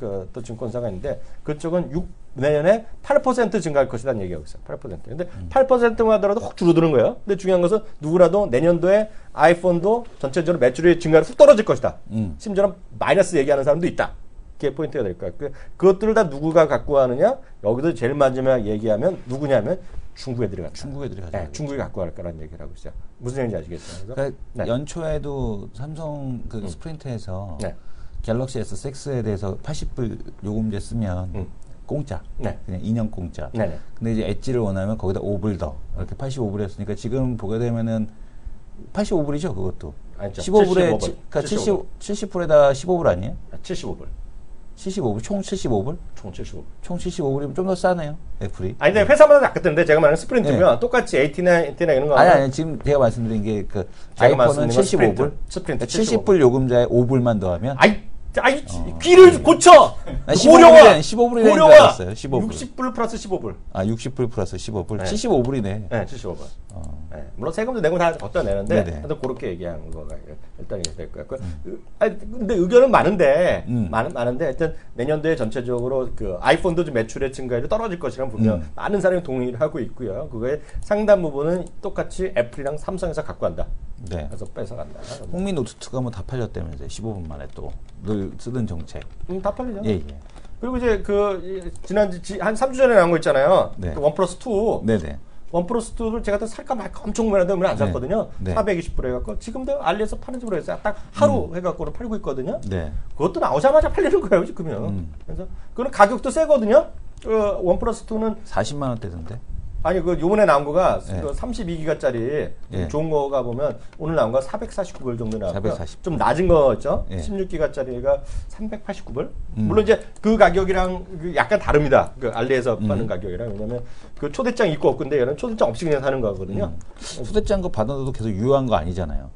증권사가 있는데 그쪽은 내년에 8% 증가할 것이라는 얘기하고 있어요. 8%. 근데 8%만 하더라도 확 줄어드는 거예요. 근데 중요한 것은 누구라도 내년도에 아이폰도 전체적으로 매출이 증가로 훅 떨어질 것이다. 심지어는 마이너스 얘기하는 사람도 있다. 그게 포인트가 될 것 같고요. 그것들을 다 누구가 갖고 가느냐? 여기도 제일 마지막 얘기하면 누구냐면 중국 애들이 갖고 중국 애들이 네, 중국이 갖고 갈 거라는 얘기를 하고 있어요. 무슨 얘기인지 아시겠죠? 그러니까 네. 연초에도 삼성 그 스프린트에서 네. 갤럭시 S6에 대해서 80불 요금제 쓰면 공짜. 네. 그냥 2년 공짜. 네네. 근데 이제 엣지를 원하면 거기다 5불 더. 이렇게 85불 했으니까 지금 보게 되면은 85불이죠, 그것도. 아니죠. 15불에, 그러니까 70불에다 15불 아니에요? 75불. 75불? 총 75불? 총 75불. 총 75불이면 좀 더 싸네요, 애플이. 아니, 근데 회사마다 바뀌었는데 제가 말하는 스프린트면 네. 똑같이 AT나 이런 거. 아니, 지금 제가 말씀드린 게 그 아이폰은 75불? 스프린트 70불 요금자에 5불만 더하면. 아이, 귀를 고쳐! 15불이 되는 줄 알았어요. 15불. 60불 플러스 15불. 60불 플러스 15불. 네. 75불이네. 네, 75불. 네. 물론 세금도 내고 다 걷다 내는데, 하여튼 그렇게 얘기한 거가 일단 될 것 같고요. 근데 의견은 많은데, 많은데, 하여튼 내년도에 전체적으로 그 아이폰도 좀 매출의 증가율이 떨어질 것이란 분명 많은 사람이 동의를 하고 있고요. 그거의 상당 부분은 똑같이 애플이랑 삼성에서 갖고 간다. 네. 그래서 뺏어간다. 홍미 노트2가 뭐 다 팔렸다면서요. 15분 만에 또. 늘 쓰던 정책. 다 팔리죠. 예. 그리고 이제 지난 한 3주 전에 나온 거 있잖아요. 네. 그 원 플러스 2. 네네. 원 플러스 2를 제가 또 살까 말까 엄청 고민하는데 안 샀거든요. 네. 420불 해갖고 지금도 알리에서 파는지 모르겠어요. 딱 하루 해갖고 팔고 있거든요. 네. 그것도 나오자마자 팔리는 거예요 지금요. 그래서 그런 가격도 세거든요. 원 플러스 2는 40만 원대던데. 아니 요번에 나온 거가 네. 32기가짜리 네. 좋은 거가 보면 오늘 나온 거 449불 정도 나왔고요. 좀 낮은 거죠. 네. 16기가짜리가 389불. 물론 이제 그 가격이랑 약간 다릅니다. 그 알리에서 파는 가격이랑. 왜냐면 그 초대장 있고 없근데 얘는 초대장 없이 그냥 사는 거거든요. 초대장 거 받아도 계속 유효한 거 아니잖아요.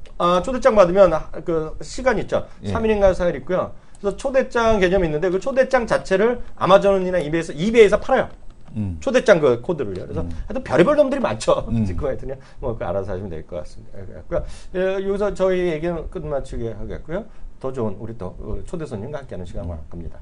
초대장 받으면 그 시간 있죠. 예. 3일인가 4일 있고요. 그래서 초대장 개념이 있는데 그 초대장 자체를 아마존이나 이베이에서 팔아요. 초대장 그 코드를요. 그래서 하여튼 별의별 놈들이 많죠. 그거 하여튼요. 뭐 알아서 하시면 될 것 같습니다. 여기서 저희 얘기는 끝마치게 하겠고요. 더 좋은 우리 또 초대 손님과 함께하는 시간 갑니다.